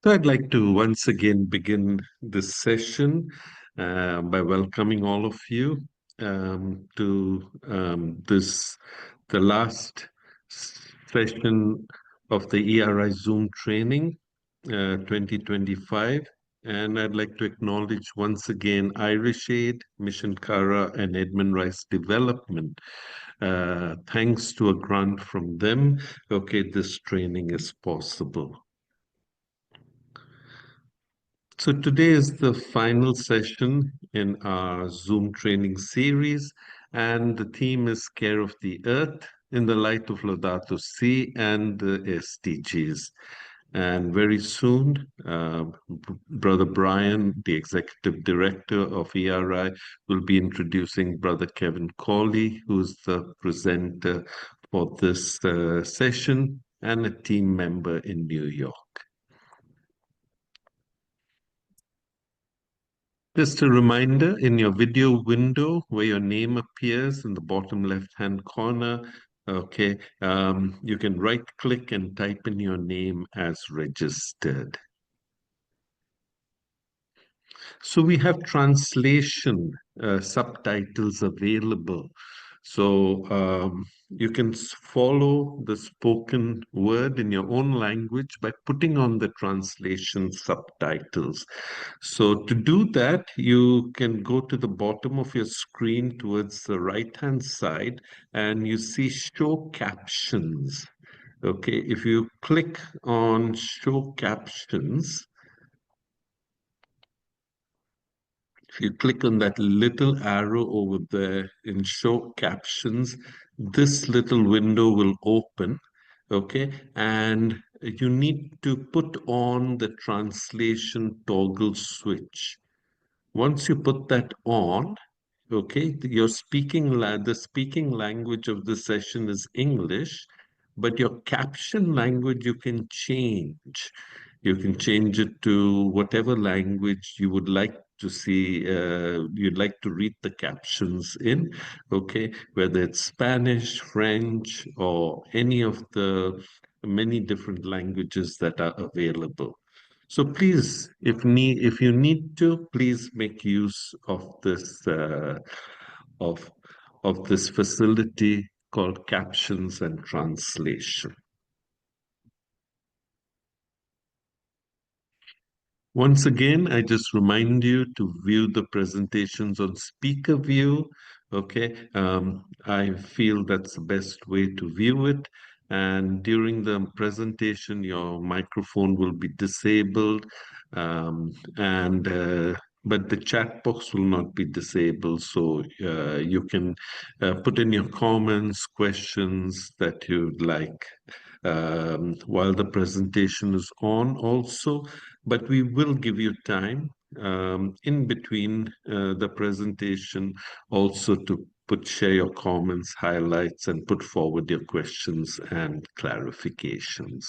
So I'd like to once again begin this session by welcoming all of you to the last session of the ERI Zoom training 2025. And I'd like to acknowledge once again Irish Aid, Mission Cara, and Edmund Rice Development. Thanks to a grant from them, okay, this training is possible. So today is the final session in our Zoom training series, and the theme is Care of the Earth in the light of Laudato Si and the SDGs. And very soon, Brother Brian, the Executive Director of ERI, will be introducing Brother Kevin Cawley, who's the presenter for this session and a team member in New York. Just a reminder, in your video window where your name appears in the bottom left-hand corner, okay, you can right-click and type in your name as registered. So we have translation subtitles available. So you can follow the spoken word in your own language by putting on the translation subtitles. So to do that, you can go to the bottom of your screen towards the right-hand side and you see show captions. Okay, if you click on show captions, if you click on that little arrow over there in show captions, this little window will open, okay? And you need to put on the translation toggle switch. Once you put that on, okay, the speaking language of the session is English, but your caption language you can change. You can change it to whatever language you would like to see, you'd like to read the captions in, okay, whether it's Spanish, French, or any of the many different languages that are available. So please, if you need to, please make use of of this facility called captions and translation. Once again, I just remind you to view the presentations on speaker view. Okay, I feel that's the best way to view it. And during the presentation, your microphone will be disabled, and but the chat box will not be disabled. So you can put in your comments, questions that you'd like while the presentation is on also, but we will give you time in between the presentation also to share your comments, highlights, and put forward your questions and clarifications.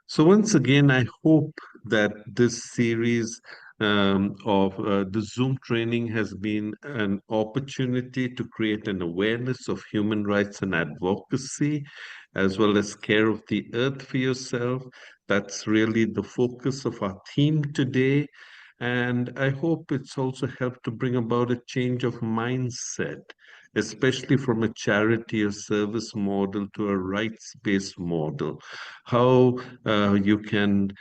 So once again, I hope that this series of the Zoom training has been an opportunity to create an awareness of human rights and advocacy, as well as care of the earth for yourself. That's really the focus of our theme today. And I hope it's also helped to bring about a change of mindset, especially from a charity or service model to a rights-based model. How you can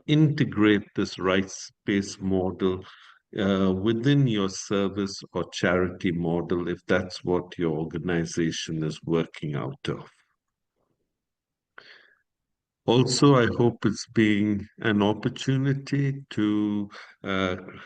integrate this rights-based model within your service or charity model if that's what your organization is working out of. Also, I hope it's being an opportunity to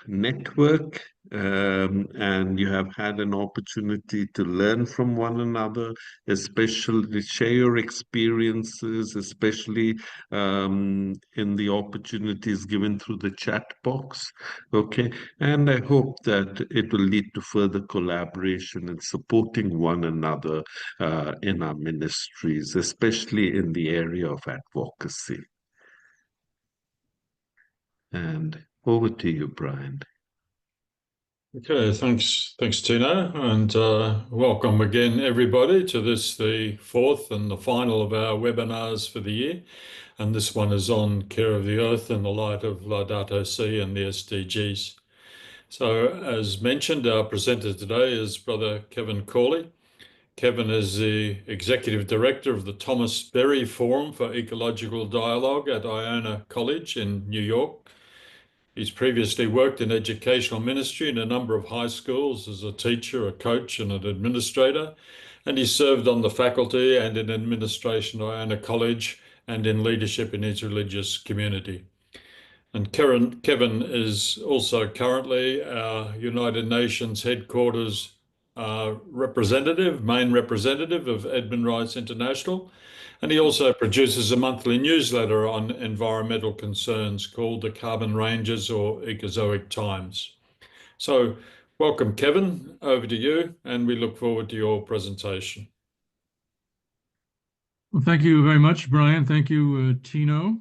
network, and you have had an opportunity to learn from one another, especially share your experiences, especially in the opportunities given through the chat box. Okay, and I hope that it will lead to further collaboration and supporting one another in our ministries, especially in the area of advocacy. And over to you, Brian. Okay, thanks, Tino, and welcome again, everybody, to this, the fourth and the final of our webinars for the year. And this one is on care of the earth in the light of Laudato Si and the SDGs. So, as mentioned, our presenter today is Brother Kevin Cawley. Kevin is the Executive Director of the Thomas Berry Forum for Ecological Dialogue at Iona College in New York. He's previously worked in educational ministry in a number of high schools as a teacher, a coach, and an administrator. And he served on the faculty and in administration at Iona College and in leadership in his religious community. And Kevin is also currently our United Nations headquarters main representative of Edmund Rights International. And he also produces a monthly newsletter on environmental concerns called the Carbon Rangers or Ecozoic Times. So welcome, Kevin, over to you, and we look forward to your presentation. Well, thank you very much, Brian. Thank you, Tino.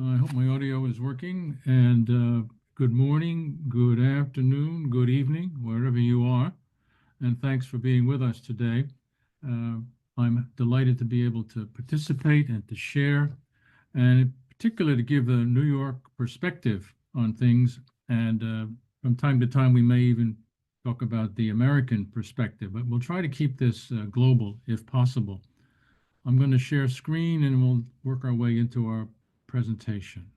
I hope my audio is working. And good morning, good afternoon, good evening, wherever you are. And thanks for being with us today. I'm delighted to be able to participate and to share, and in particular to give a New York perspective on things. And from time to time, we may even talk about the American perspective, but we'll try to keep this global if possible. I'm going to share screen and we'll work our way into our presentation.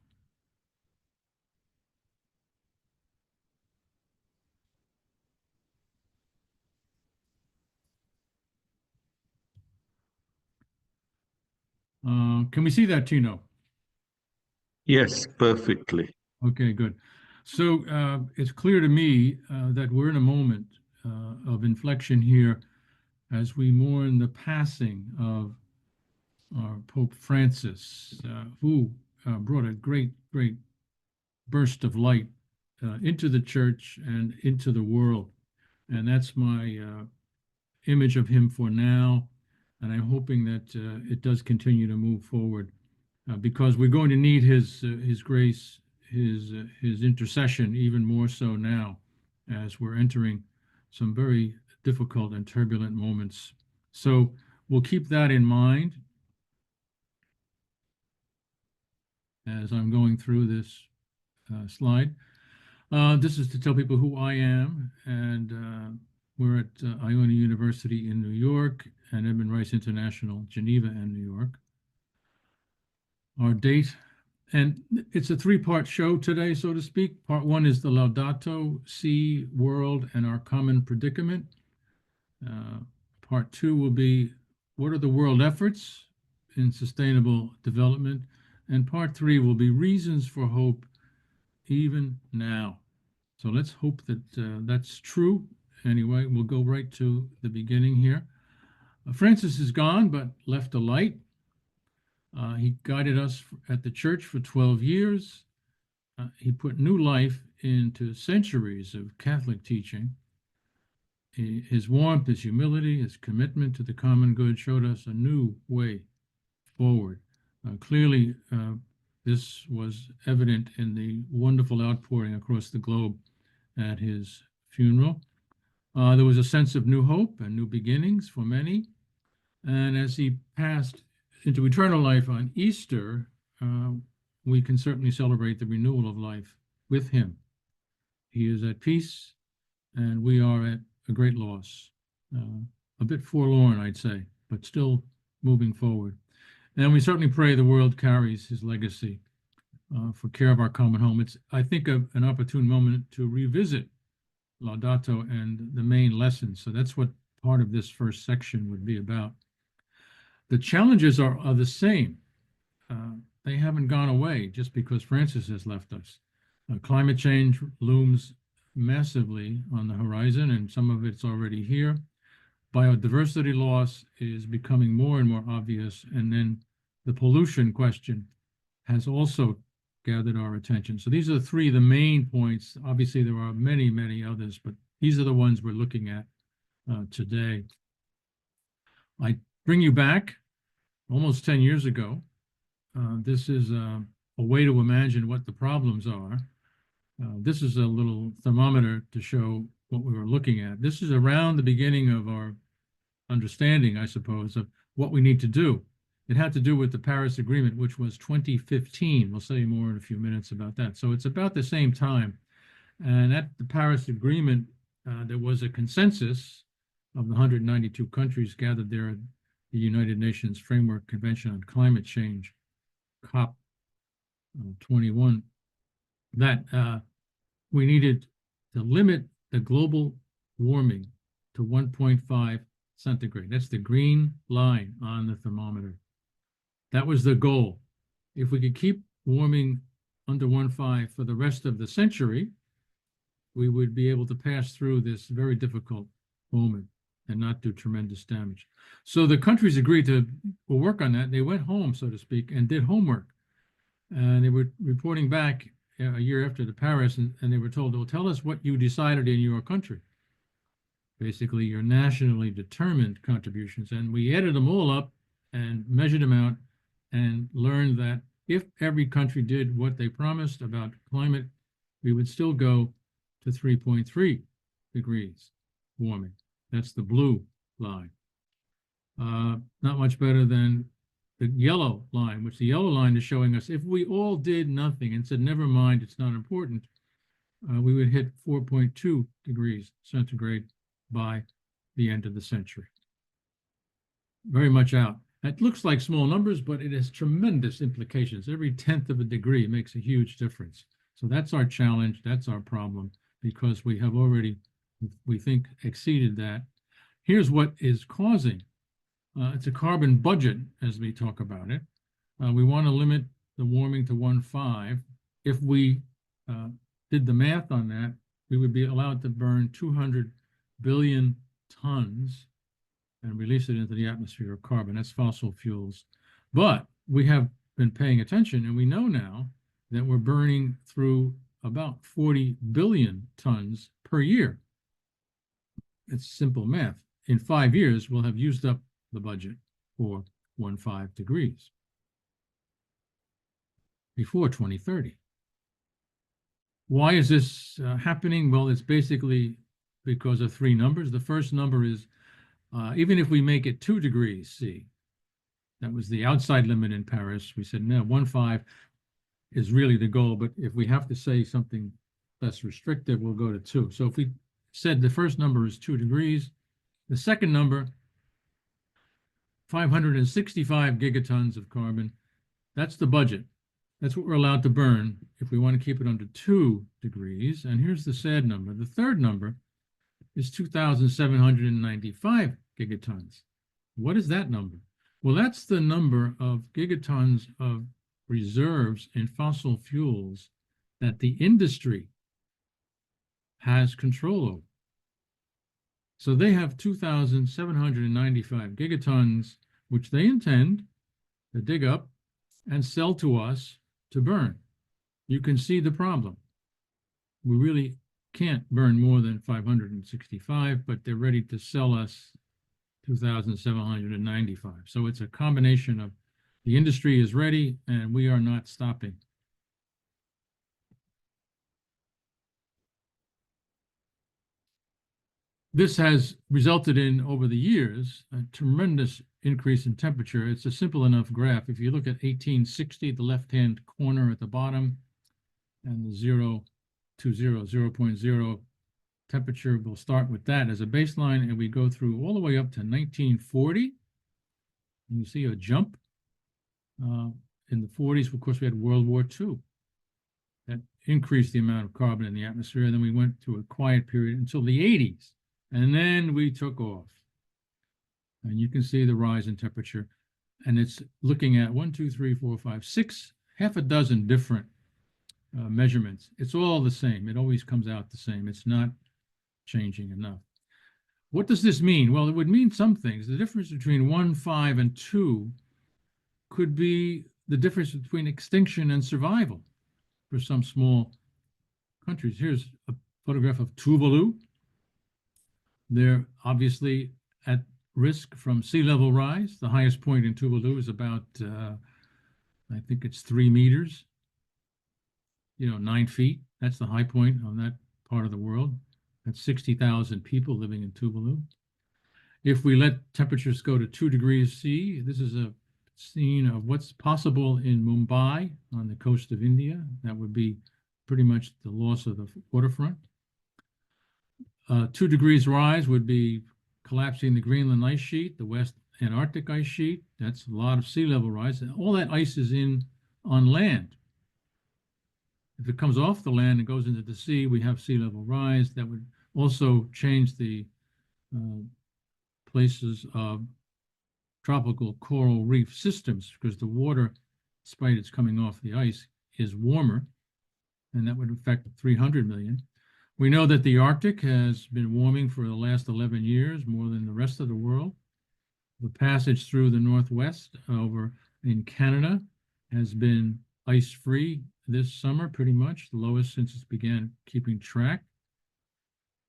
Can we see that, Tino? Yes, perfectly. Okay, good. So it's clear to me that we're in a moment of inflection here as we mourn the passing of our Pope Francis, who brought a great burst of light into the church and into the world. And that's my image of him for now. And I'm hoping that it does continue to move forward because we're going to need his grace, his intercession even more so now as we're entering some very difficult and turbulent moments. So we'll keep that in mind as I'm going through this slide. This is to tell people who I am, and we're at Iona University in New York and Edmund Rice International, Geneva and New York. Our date, and it's a three-part show today, so to speak. Part one is the Laudato Si, world and our common predicament. Part two will be what are the world efforts in sustainable development? And part three will be reasons for hope even now. So let's hope that that's true. Anyway, we'll go right to the beginning here. Francis is gone, but left a light. He guided us at the church for 12 years. He put new life into centuries of Catholic teaching. His warmth, his humility, his commitment to the common good showed us a new way forward. Clearly, this was evident in the wonderful outpouring across the globe at his funeral. There was a sense of new hope and new beginnings for many. And as he passed into eternal life on Easter, we can certainly celebrate the renewal of life with him. He is at peace, and we are at a great loss. A bit forlorn, I'd say, but still moving forward. And we certainly pray the world carries his legacy for care of our common home. It's, I think, an opportune moment to revisit Laudato and the main lessons. So that's what part of this first section would be about. The challenges are the same. They haven't gone away just because Francis has left us. Climate change looms massively on the horizon, and some of it's already here. Biodiversity loss is becoming more and more obvious, and then the pollution question has also gathered our attention. So these are the main points. Obviously, there are many others, but these are the ones we're looking at today. I bring you back almost 10 years ago. This is a way to imagine what the problems are. This is a little thermometer to show what we were looking at. This is around the beginning of our understanding, I suppose, of what we need to do. It had to do with the Paris Agreement, which was 2015. We'll say more in a few minutes about that. So it's about the same time. And at the Paris Agreement, there was a consensus of the 192 countries gathered there at the United Nations Framework Convention on Climate Change, COP 21, that we needed to limit the global warming to 1.5 centigrade. That's the green line on the thermometer. That was the goal. If we could keep warming under 1.5 for the rest of the century, we would be able to pass through this very difficult moment and not do tremendous damage. So the countries agreed to work on that. They went home, so to speak, and did homework. And they were reporting back a year after the Paris, and they were told, well, tell us what you decided in your country. Basically, your nationally determined contributions. And we added them all up and measured them out and learned that if every country did what they promised about climate, we would still go to 3.3 degrees warming. That's the blue line. Not much better than the yellow line, which the yellow line is showing us if we all did nothing and said, never mind, it's not important, we would hit 4.2 degrees centigrade by the end of the century. Very much out. It looks like small numbers, but it has tremendous implications. Every 1/10 of a degree makes a huge difference. So that's our challenge. That's our problem, because we have already, we think, exceeded that. Here's what is causing. It's a carbon budget, as we talk about it. We want to limit the warming to 1.5. If we did the math on that, we would be allowed to burn 200 billion tons and release it into the atmosphere of carbon. That's fossil fuels. But we have been paying attention, and we know now that we're burning through about 40 billion tons per year. It's simple math. In 5 years, we'll have used up the budget for 1.5 degrees before 2030. Why is this happening? Well, it's basically because of three numbers. The first number is even if we make it 2 degrees C, that was the outside limit in Paris. We said, no, 1.5 is really the goal, but if we have to say something less restrictive, we'll go to 2. So if we said the first number is 2 degrees, the second number, 565 gigatons of carbon, that's the budget. That's what we're allowed to burn if we want to keep it under 2 degrees. And here's the sad number. The third number is 2,795 gigatons. What is that number? Well, that's the number of gigatons of reserves in fossil fuels that the industry has control over. So they have 2,795 gigatons, which they intend to dig up and sell to us to burn. You can see the problem. We really can't burn more than 565, but they're ready to sell us 2,795. So it's a combination of the industry is ready and we are not stopping. This has resulted in, over the years, a tremendous increase in temperature. It's a simple enough graph. If you look at 1860, the left-hand corner at the bottom, and the 0.0 temperature, we'll start with that as a baseline, and we go through all the way up to 1940. And you see a jump. In the 40s, of course, we had World War II. That increased the amount of carbon in the atmosphere. And then we went to a quiet period until the 80s. And then we took off. And you can see the rise in temperature. And it's looking at 1, 2, 3, 4, 5, 6, half a dozen different measurements. It's all the same. It always comes out the same. It's not changing enough. What does this mean? Well, it would mean some things. The difference between 1, 5, and 2 could be the difference between extinction and survival for some small countries. Here's a photograph of Tuvalu. They're obviously at risk from sea level rise. The highest point in Tuvalu is about, I think it's 3 meters. 9 feet. That's the high point on that part of the world. That's 60,000 people living in Tuvalu. If we let temperatures go to 2 degrees C, this is a scene of what's possible in Mumbai on the coast of India. That would be pretty much the loss of the waterfront. 2 degrees rise would be collapsing the Greenland ice sheet, the West Antarctic ice sheet. That's a lot of sea level rise. And all that ice is on land. If it comes off the land and goes into the sea, we have sea level rise. That would also change the places of tropical coral reef systems, because the water, despite it's coming off the ice, is warmer, and that would affect 300 million. We know that the Arctic has been warming for the last 11 years, more than the rest of the world. The passage through the Northwest over in Canada has been ice-free this summer, pretty much, the lowest since it began keeping track.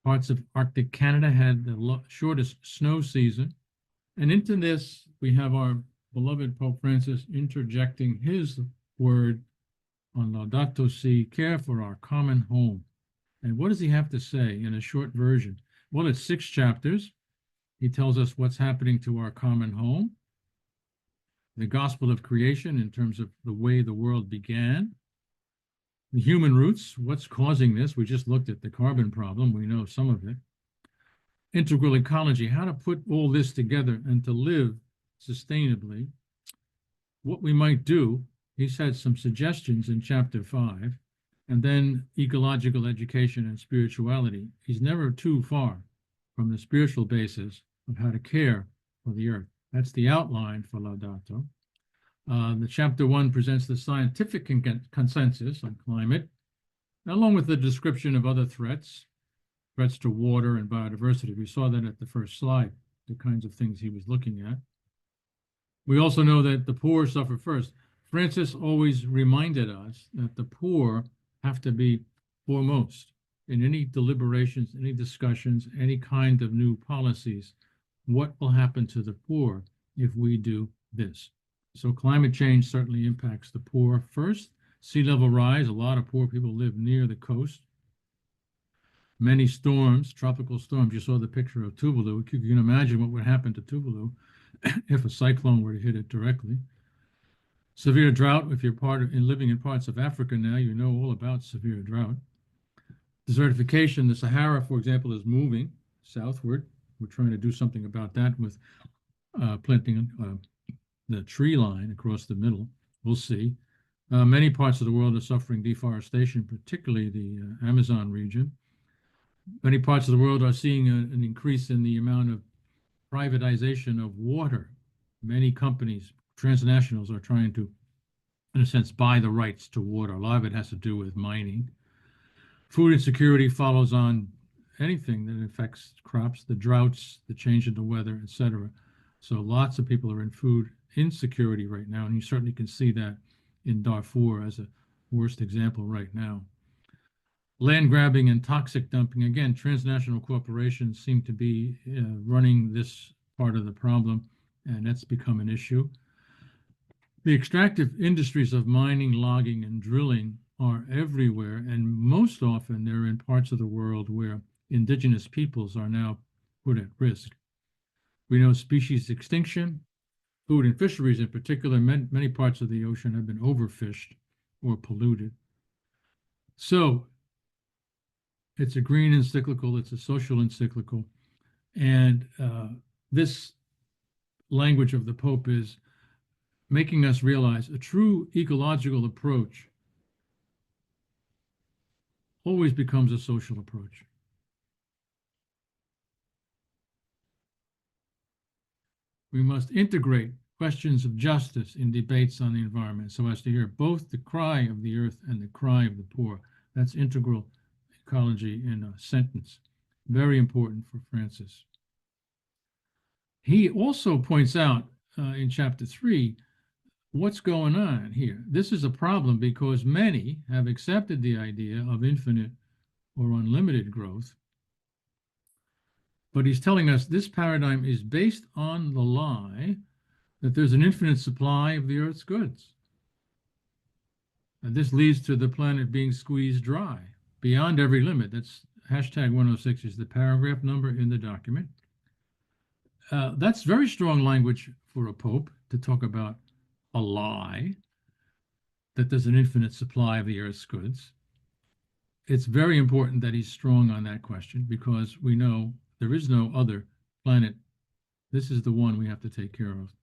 Parts of Arctic Canada had the shortest snow season. And into this, we have our beloved Pope Francis interjecting his word on Laudato Si, care for our common home. And what does he have to say in a short version? Well, it's 6 chapters. He tells us what's happening to our common home, the gospel of creation in terms of the way the world began, the human roots, what's causing this. We just looked at the carbon problem. We know some of it. Integral ecology, how to put all this together and to live sustainably. What we might do, he's had some suggestions in chapter 5. And then ecological education and spirituality. He's never too far from the spiritual basis of how to care for the earth. That's the outline for Laudato. The chapter 1 presents the scientific consensus on climate, along with the description of other threats to water and biodiversity. We saw that at the first slide, the kinds of things he was looking at. We also know that the poor suffer first. Francis always reminded us that the poor have to be foremost in any deliberations, any discussions, any kind of new policies. What will happen to the poor if we do this? So climate change certainly impacts the poor first. Sea level rise, a lot of poor people live near the coast. Many storms, tropical storms. You saw the picture of Tuvalu. You can imagine what would happen to Tuvalu if a cyclone were to hit it directly. Severe drought, if you're living in parts of Africa now, you know all about severe drought. Desertification, the Sahara, for example, is moving southward. We're trying to do something about that with planting the tree line across the middle. We'll see. Many parts of the world are suffering deforestation, particularly the Amazon region. Many parts of the world are seeing an increase in the amount of privatization of water. Many companies, transnationals, are trying to, in a sense, buy the rights to water. A lot of it has to do with mining. Food insecurity follows on anything that affects crops, the droughts, the change in the weather, etc. So lots of people are in food insecurity right now, and you certainly can see that in Darfur as a worst example right now. Land grabbing and toxic dumping. Again, transnational corporations seem to be running this part of the problem, and that's become an issue. The extractive industries of mining, logging, and drilling are everywhere, and most often they're in parts of the world where indigenous peoples are now put at risk. We know species extinction, food and fisheries in particular, many parts of the ocean have been overfished or polluted. So it's a green encyclical, it's a social encyclical, and this language of the Pope is making us realize a true ecological approach always becomes a social approach. We must integrate questions of justice in debates on the environment so as to hear both the cry of the earth and the cry of the poor. That's integral ecology in a sentence. Very important for Francis. He also points out in chapter 3 what's going on here. This is a problem because many have accepted the idea of infinite or unlimited growth. But he's telling us this paradigm is based on the lie that there's an infinite supply of the earth's goods. And this leads to the planet being squeezed dry beyond every limit. That's hashtag 106 is the paragraph number in the document. That's very strong language for a pope to talk about a lie, that there's an infinite supply of the earth's goods. It's very important that he's strong on that question because we know there is no other planet. This is the one we have to take care of.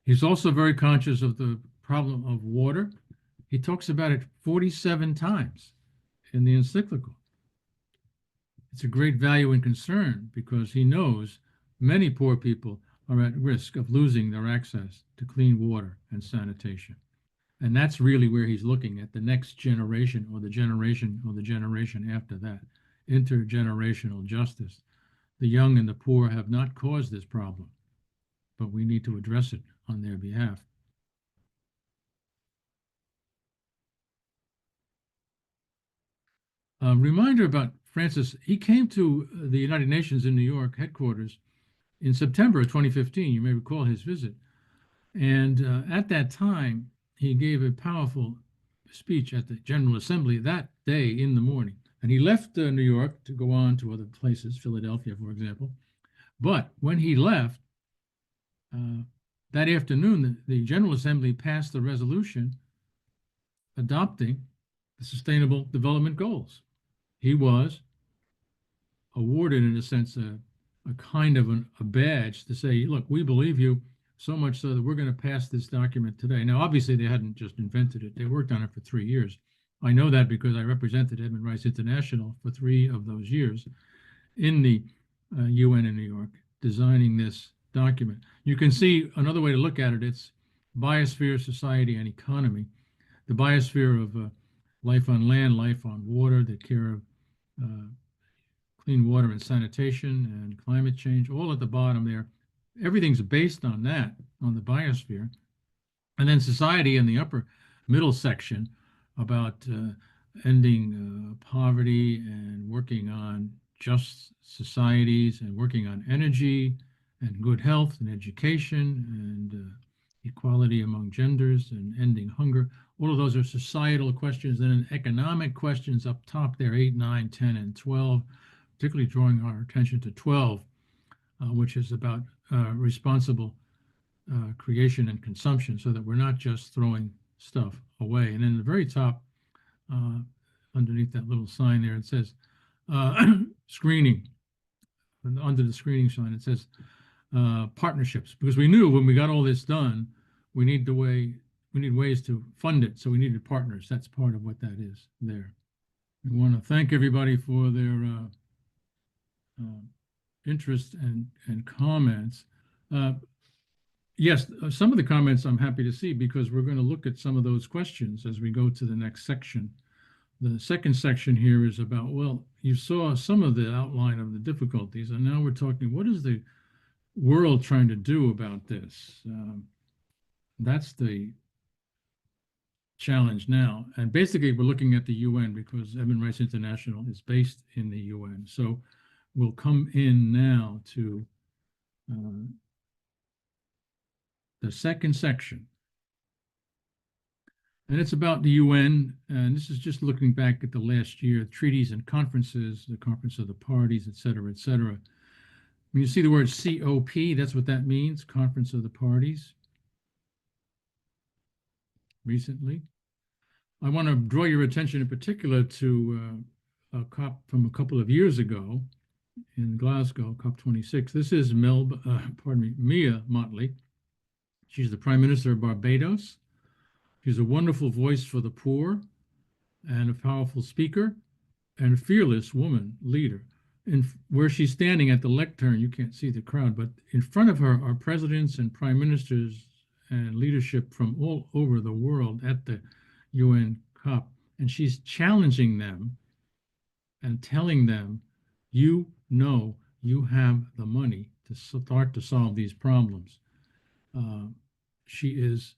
He's also very conscious of the problem of water. He talks about it 47 times in the encyclical. It's a great value and concern because he knows many poor people are at risk of losing their access to clean water and sanitation. And that's really where he's looking at the next generation or the generation or the generation after that. Intergenerational justice. The young and the poor have not caused this problem, but we need to address it on their behalf. A reminder about Francis, he came to the United Nations in New York headquarters in September of 2015. You may recall his visit. And at that time, he gave a powerful speech at the General Assembly that day in the morning. And he left New York to go on to other places, Philadelphia, for example. But when he left, that afternoon, the General Assembly passed a resolution adopting the Sustainable Development Goals. He was awarded, in a sense, a kind of a badge to say, look, we believe you so much so that we're going to pass this document today. Now, obviously, they hadn't just invented it. They worked on it for 3 years. I know that because I represented Human Rights International for 3 of those years in the UN in New York, designing this document. You can see another way to look at it. It's biosphere, society, and economy. The biosphere of life on land, life on water, the care of clean water and sanitation and climate change, all at the bottom there. Everything's based on that, on the biosphere. And then society in the upper middle section about ending poverty and working on just societies and working on energy and good health and education and equality among genders and ending hunger. All of those are societal questions. And then economic questions up top there, 8, 9, 10, and 12, particularly drawing our attention to 12, which is about responsible creation and consumption so that we're not just throwing stuff away. And in the very top, underneath that little sign there, it says screening. And under the screening sign, it says partnerships, because we knew when we got all this done, we need ways to fund it. So we needed partners. That's part of what that is there. We want to thank everybody for their interest and comments. Yes, some of the comments I'm happy to see because we're going to look at some of those questions as we go to the next section. The second section here is about, well, you saw some of the outline of the difficulties, and now we're talking, what is the world trying to do about this? That's the challenge now. And basically, we're looking at the UN because Human Rights International is based in the UN. So we'll come in now to the second section. And it's about the UN, and this is just looking back at the last year, treaties and conferences, the Conference of the Parties, et cetera, et cetera. When you see the word COP, that's what that means, Conference of the Parties. Recently. I want to draw your attention in particular to a COP from a couple of years ago in Glasgow, COP26. This is Mia Mottley. She's the Prime Minister of Barbados. She's a wonderful voice for the poor and a powerful speaker and a fearless woman leader. And where she's standing at the lectern, you can't see the crowd, but in front of her are presidents and prime ministers and leadership from all over the world at the UN COP. And she's challenging them and telling them, you know you have the money to start to solve these problems. She is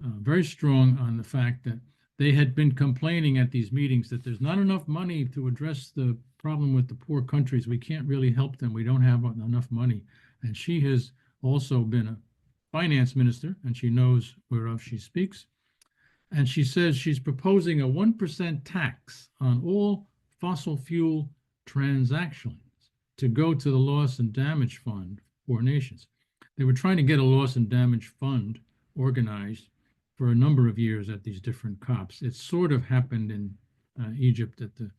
very strong on the fact that they had been complaining at these meetings that there's not enough money to address the problem with the poor countries. We can't really help them. We don't have enough money. And she has also been a finance minister, and she knows whereof she speaks. And she says she's proposing a 1% tax on all fossil fuel transactions to go to the loss and damage fund for nations. They were trying to get a loss and damage fund organized for a number of years at these different COPs. It sort of happened in Egypt at the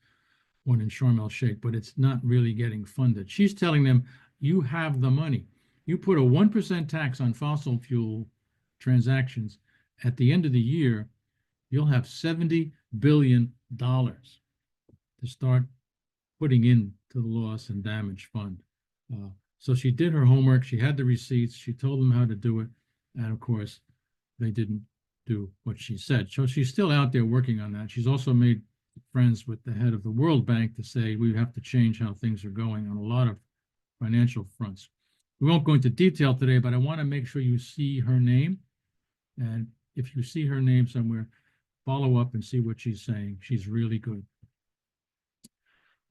one in Sharm el-Sheikh, but it's not really getting funded. She's telling them, you have the money. You put a 1% tax on fossil fuel transactions. At the end of the year, you'll have $70 billion to start putting into the loss and damage fund. So she did her homework. She had the receipts. She told them how to do it. And of course, they didn't do what she said. So she's still out there working on that. She's also made friends with the head of the World Bank to say we have to change how things are going on a lot of financial fronts. We won't go into detail today, but I want to make sure you see her name. And if you see her name somewhere, follow up and see what she's saying. She's really good.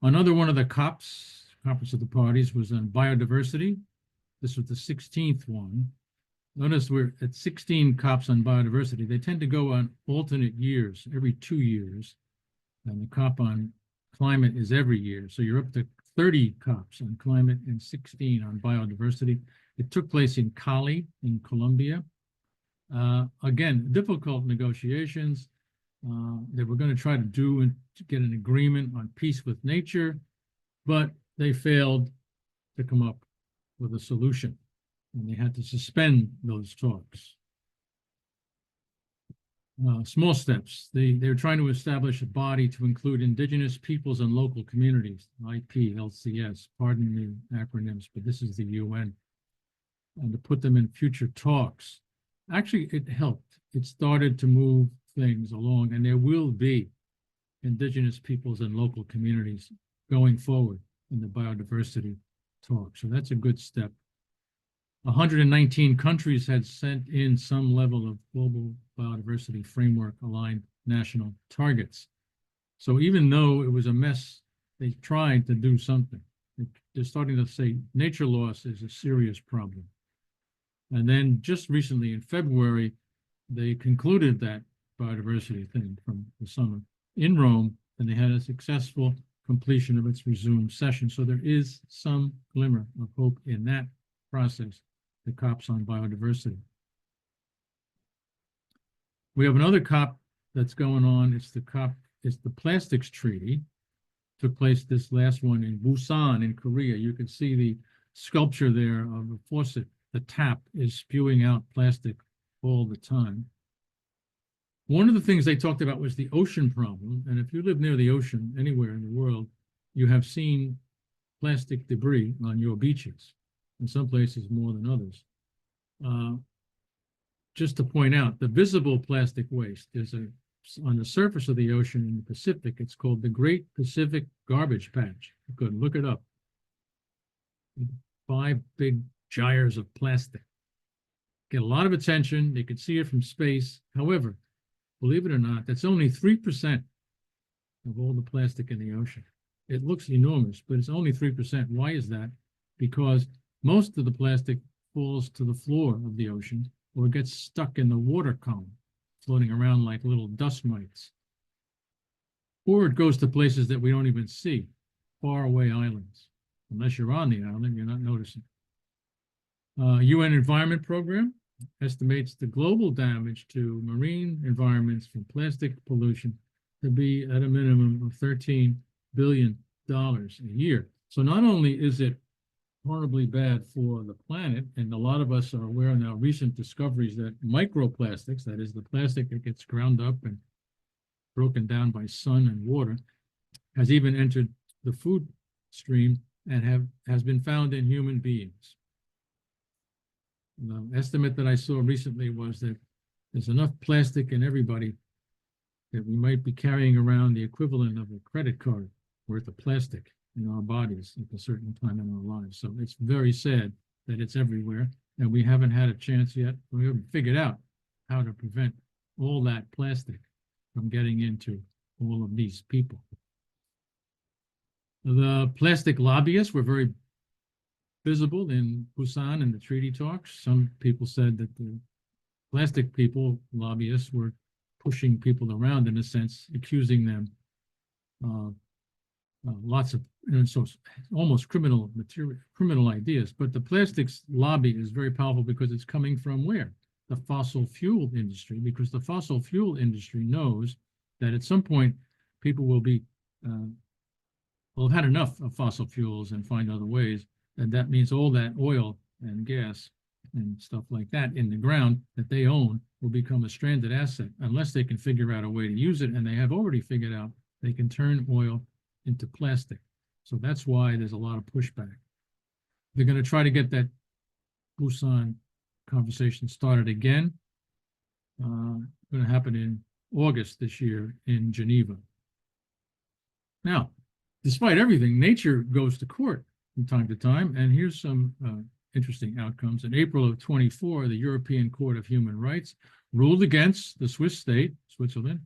Another one of the COPs, Conference of the Parties, was on biodiversity. This was the 16th one. Notice we're at 16 COPs on biodiversity. They tend to go on alternate years, every 2 years. And the COP on climate is every year. So you're up to 30 COPs on climate and 16 on biodiversity. It took place in Cawley in Colombia. Again, difficult negotiations. They were going to try to get an agreement on peace with nature, but they failed to come up with a solution, and they had to suspend those talks. Small steps. They're trying to establish a body to include indigenous peoples and local communities, IPLCS, pardon the acronyms, but this is the UN, and to put them in future talks. Actually, it helped. It started to move things along, and there will be indigenous peoples and local communities going forward in the biodiversity talk. So that's a good step. 119 countries had sent in some level of global biodiversity framework aligned national targets. So even though it was a mess, they tried to do something. They're starting to say nature loss is a serious problem. And then just recently in February, they concluded that biodiversity thing from the summer in Rome, and they had a successful completion of its resumed session. So there is some glimmer of hope in that process, the COPs on biodiversity. We have another COP that's going on. It's the Plastics Treaty. Took place this last one in Busan in Korea. You can see the sculpture there of a faucet. The tap is spewing out plastic all the time. One of the things they talked about was the ocean problem. And if you live near the ocean anywhere in the world, you have seen plastic debris on your beaches, in some places more than others. Just to point out, the visible plastic waste is on the surface of the ocean in the Pacific. It's called the Great Pacific Garbage Patch. You could look it up. 5 big gyres of plastic. Get a lot of attention. They could see it from space. However, believe it or not, that's only 3% of all the plastic in the ocean. It looks enormous, but it's only 3%. Why is that? Because most of the plastic falls to the floor of the ocean or gets stuck in the water column, floating around like little dust mites. Or it goes to places that we don't even see, faraway islands. Unless you're on the island, you're not noticing. UN Environment Program estimates the global damage to marine environments from plastic pollution to be at a minimum of $13 billion a year. So not only is it horribly bad for the planet, and a lot of us are aware now recent discoveries that microplastics, that is the plastic that gets ground up and broken down by sun and water, has even entered the food stream and has been found in human beings. The estimate that I saw recently was that there's enough plastic in everybody that we might be carrying around the equivalent of a credit card worth of plastic in our bodies at a certain time in our lives. So it's very sad that it's everywhere, and we haven't had a chance yet. We haven't figured out how to prevent all that plastic from getting into all of these people. The plastic lobbyists were very visible in Busan in the treaty talks. Some people said that the plastic people, lobbyists, were pushing people around in a sense, accusing them lots of, so almost criminal material, criminal ideas. But the plastics lobby is very powerful because it's coming from where? The fossil fuel industry, because the fossil fuel industry knows that at some point people will be will have had enough of fossil fuels and find other ways, and that means all that oil and gas and stuff like that in the ground that they own will become a stranded asset unless they can figure out a way to use it, and they have already figured out they can turn oil into plastic. So that's why there's a lot of pushback. They're going to try to get that Busan conversation started again. Going to happen in August this year in Geneva. Now, despite everything, nature goes to court from time to time, and here's some interesting outcomes. In April of 24, the European Court of Human Rights ruled against the Swiss state, Switzerland,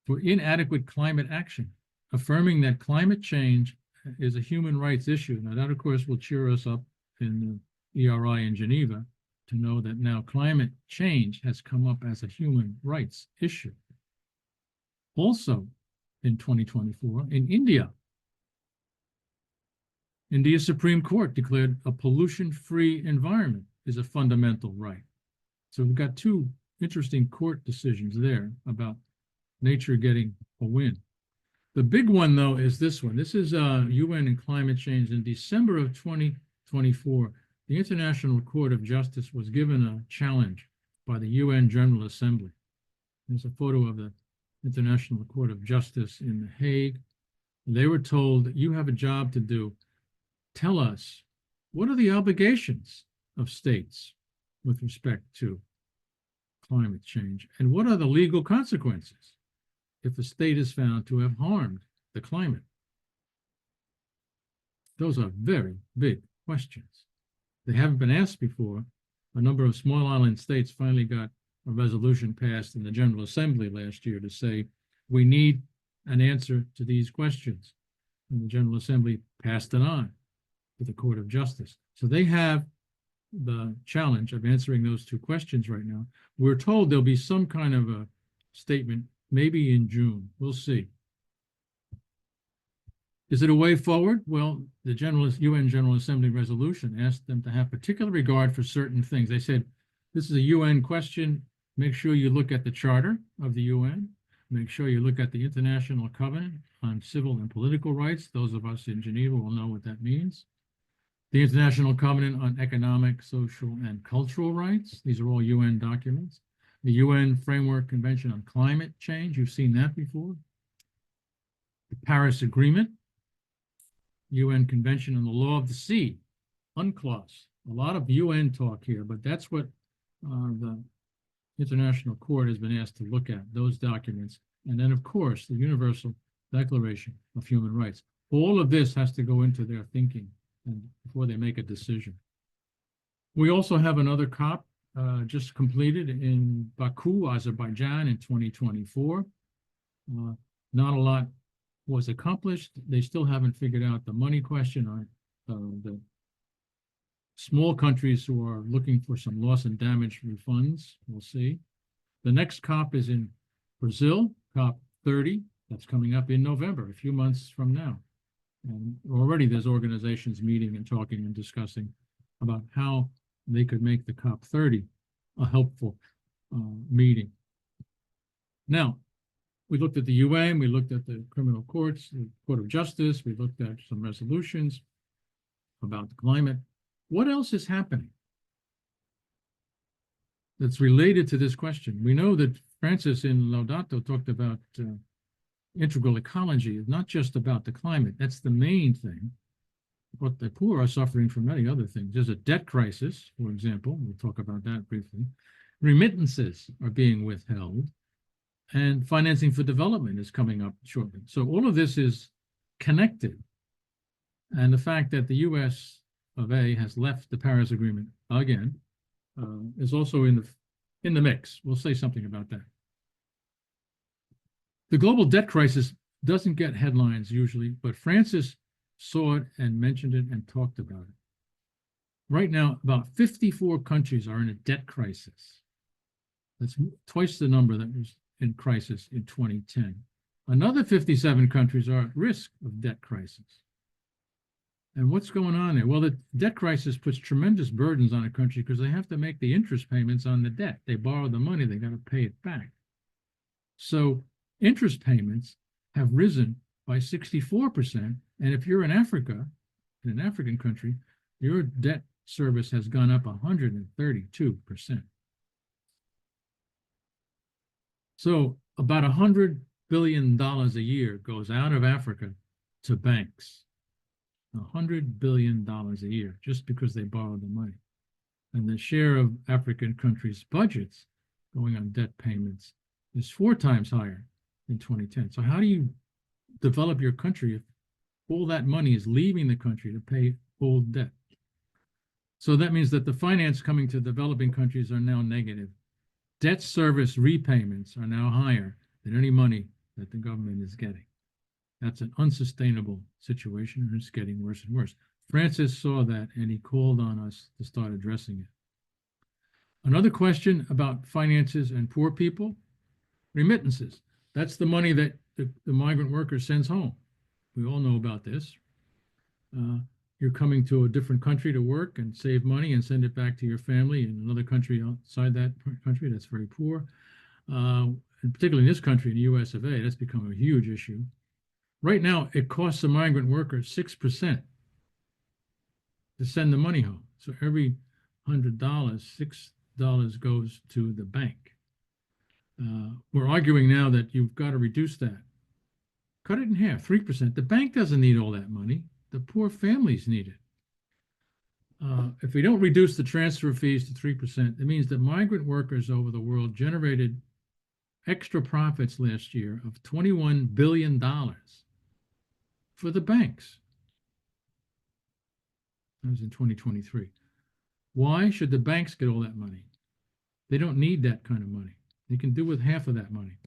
for inadequate climate action, affirming that climate change is a human rights issue. Now, that, of course, will cheer us up in the ERI in Geneva to know that now climate change has come up as a human rights issue. Also, in 2024, in India, India's Supreme Court declared a pollution-free environment is a fundamental right. So we've got two interesting court decisions there about nature getting a win. The big one, though, is this one. This is UN and climate change. In December of 2024, the International Court of Justice was given a challenge by the UN General Assembly. There's a photo of the International Court of Justice in The Hague. They were told that you have a job to do. Tell us, what are the obligations of states with respect to climate change? And what are the legal consequences if a state is found to have harmed the climate? Those are very big questions. They haven't been asked before. A number of small island states finally got a resolution passed in the General Assembly last year to say, we need an answer to these questions. And the General Assembly passed it on to the Court of Justice. So they have the challenge of answering those two questions right now. We're told there'll be some kind of a statement, maybe in June. We'll see. Is it a way forward? Well, the UN General Assembly resolution asked them to have particular regard for certain things. They said, this is a UN question. Make sure you look at the Charter of the UN. Make sure you look at the International Covenant on Civil and Political Rights. Those of us in Geneva will know what that means. The International Covenant on Economic, Social, and Cultural Rights. These are all UN documents. The UN Framework Convention on Climate Change. You've seen that before. The Paris Agreement. UN Convention on the Law of the Sea. UNCLOS. A lot of UN talk here, but that's what the International Court has been asked to look at, those documents. And then, of course, the Universal Declaration of Human Rights. All of this has to go into their thinking and before they make a decision. We also have another COP just completed in Baku, Azerbaijan in 2024. Not a lot was accomplished. They still haven't figured out the money question on the small countries who are looking for some loss and damage refunds. We'll see. The next COP is in Brazil, COP 30. That's coming up in November, a few months from now. And already there's organizations meeting and talking and discussing about how they could make the COP 30 a helpful meeting. Now, we looked at the UN, we looked at the criminal courts, the Court of Justice, we looked at some resolutions about the climate. What else is happening that's related to this question? We know that Francis in Laudato talked about integral ecology is not just about the climate. That's the main thing. But the poor are suffering from many other things. There's a debt crisis, for example. We'll talk about that briefly. Remittances are being withheld, and financing for development is coming up shortly. So all of this is connected. And the fact that the US of A has left the Paris Agreement again is also in the mix. We'll say something about that. The global debt crisis doesn't get headlines usually, but Francis saw it and mentioned it and talked about it. Right now, about 54 countries are in a debt crisis. That's twice the number that was in crisis in 2010. Another 57 countries are at risk of debt crisis. And what's going on there? Well, the debt crisis puts tremendous burdens on a country because they have to make the interest payments on the debt. They borrow the money, they got to pay it back. So interest payments have risen by 64%. And if you're in Africa, in an African country, your debt service has gone up 132%. So about $100 billion a year goes out of Africa to banks. $100 billion a year just because they borrow the money. And the share of African countries' budgets going on debt payments is 4 times higher in 2010. So how do you develop your country if all that money is leaving the country to pay old debt? So that means that the finance coming to developing countries are now negative. Debt service repayments are now higher than any money that the government is getting. That's an unsustainable situation, and it's getting worse and worse. Francis saw that, and he called on us to start addressing it. Another question about finances and poor people, remittances. That's the money that the migrant worker sends home. We all know about this. You're coming to a different country to work and save money and send it back to your family in another country outside that country that's very poor. And particularly in this country, in the US of A, that's become a huge issue. Right now, it costs a migrant worker 6% to send the money home. So every $100, $6 goes to the bank. We're arguing now that you've got to reduce that. Cut it in half, 3%. The bank doesn't need all that money. The poor families need it. If we don't reduce the transfer fees to 3%, it means that migrant workers over the world generated extra profits last year of $21 billion for the banks. That was in 2023. Why should the banks get all that money? They don't need that kind of money. They can do with half of that money.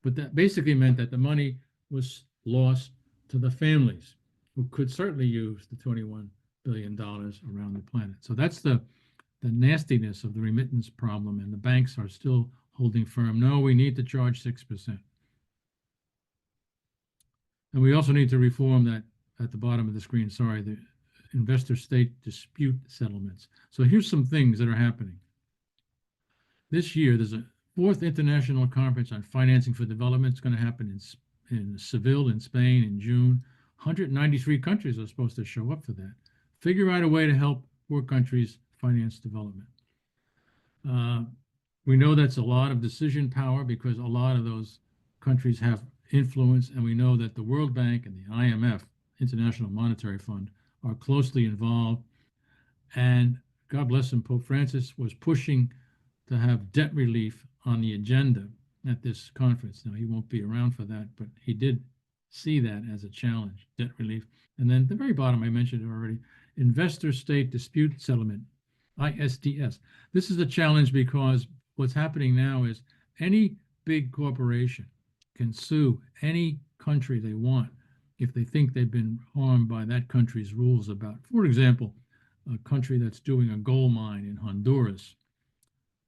But that basically meant that the money was lost to the families who could certainly use the $21 billion around the planet. So that's the nastiness of the remittance problem, and the banks are still holding firm. No, we need to charge 6%. And we also need to reform that at the bottom of the screen, sorry, the investor-state dispute settlements. So here's some things that are happening. This year, there's a 4th International Conference on Financing for Development. It's going to happen in Seville in Spain in June. 193 countries are supposed to show up for that. Figure out a way to help poor countries finance development. We know that's a lot of decision power because a lot of those countries have influence, and we know that the World Bank and the IMF, International Monetary Fund, are closely involved. And God bless him, Pope Francis was pushing to have debt relief on the agenda at this conference. Now, he won't be around for that, but he did see that as a challenge, debt relief. And then at the very bottom, I mentioned it already, investor-state dispute settlement, ISDS. This is a challenge because what's happening now is any big corporation can sue any country they want if they think they've been harmed by that country's rules about, for example, a country that's doing a gold mine in Honduras,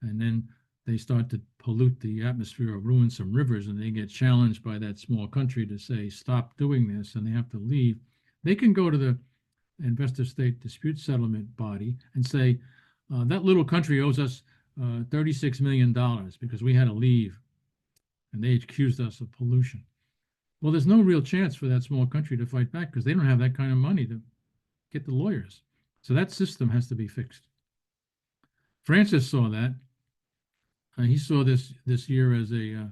and then they start to pollute the atmosphere or ruin some rivers, and they get challenged by that small country to say, stop doing this, and they have to leave. They can go to the investor-state dispute settlement body and say, that little country owes us $36 million because we had to leave, and they accused us of pollution. Well, there's no real chance for that small country to fight back because they don't have that kind of money to get the lawyers. So that system has to be fixed. Francis saw that. He saw this year as a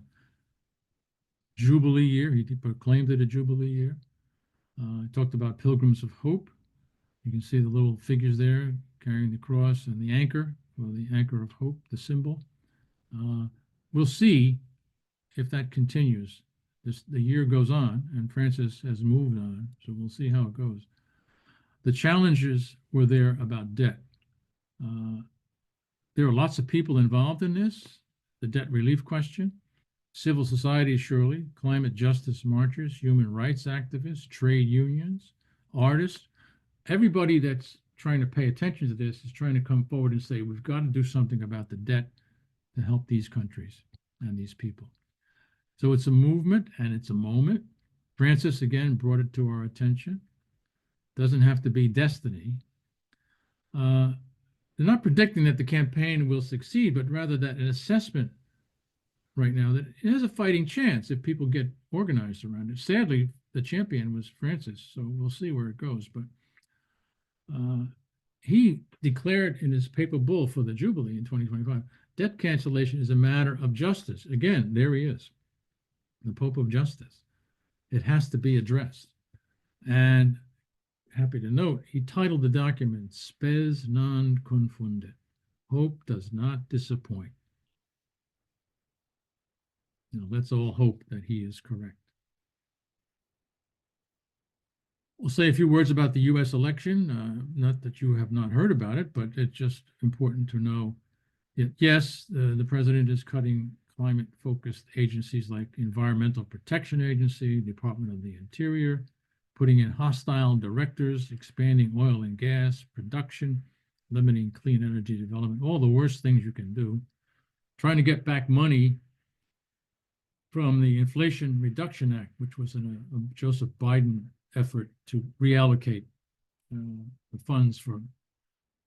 Jubilee year. He proclaimed it a Jubilee year. He talked about Pilgrims of Hope. You can see the little figures there carrying the cross and the anchor, or the anchor of hope, the symbol. We'll see if that continues. The year goes on, and Francis has moved on, so we'll see how it goes. The challenges were there about debt. There are lots of people involved in this, the debt relief question, civil society, surely, climate justice marchers, human rights activists, trade unions, artists. Everybody that's trying to pay attention to this is trying to come forward and say, we've got to do something about the debt to help these countries and these people. So it's a movement and it's a moment. Francis, again, brought it to our attention. Doesn't have to be destiny. They're not predicting that the campaign will succeed, but rather that an assessment right now that it has a fighting chance if people get organized around it. Sadly, the champion was Francis, so we'll see where it goes. But he declared in his papal bull for the Jubilee in 2025, debt cancellation is a matter of justice. Again, there he is, the Pope of Justice. It has to be addressed. And happy to note, he titled the document Spes non confundet. Hope does not disappoint. Let's all hope that he is correct. We'll say a few words about the U.S. election. Not that you have not heard about it, but it's just important to know that, yes, the president is cutting climate-focused agencies like Environmental Protection Agency, Department of the Interior, putting in hostile directors, expanding oil and gas production, limiting clean energy development, all the worst things you can do, trying to get back money from the Inflation Reduction Act, which was a Joseph Biden effort to reallocate the funds for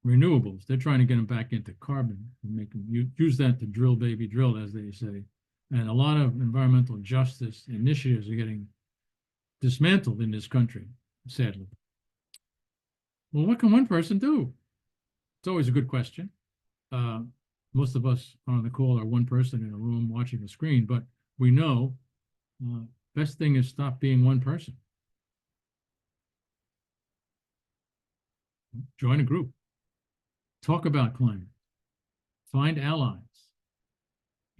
renewables. They're trying to get them back into carbon and make them use that to drill, baby, drill, as they say. And a lot of environmental justice initiatives are getting dismantled in this country, sadly. Well, what can one person do? It's always a good question. Most of us on the call are one person in a room watching a screen, but we know best thing is stop being one person. Join a group. Talk about climate. Find allies.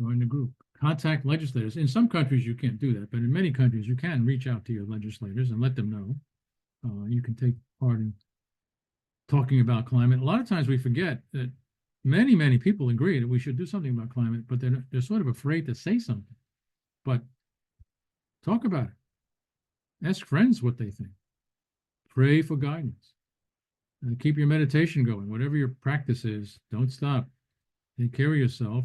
Join the group. Contact legislators. In some countries, you can't do that, but in many countries, you can reach out to your legislators and let them know. You can take part in talking about climate. A lot of times we forget that many, many people agree that we should do something about climate, but they're sort of afraid to say something. But talk about it. Ask friends what they think. Pray for guidance. And keep your meditation going. Whatever your practice is, don't stop. Take care of yourself.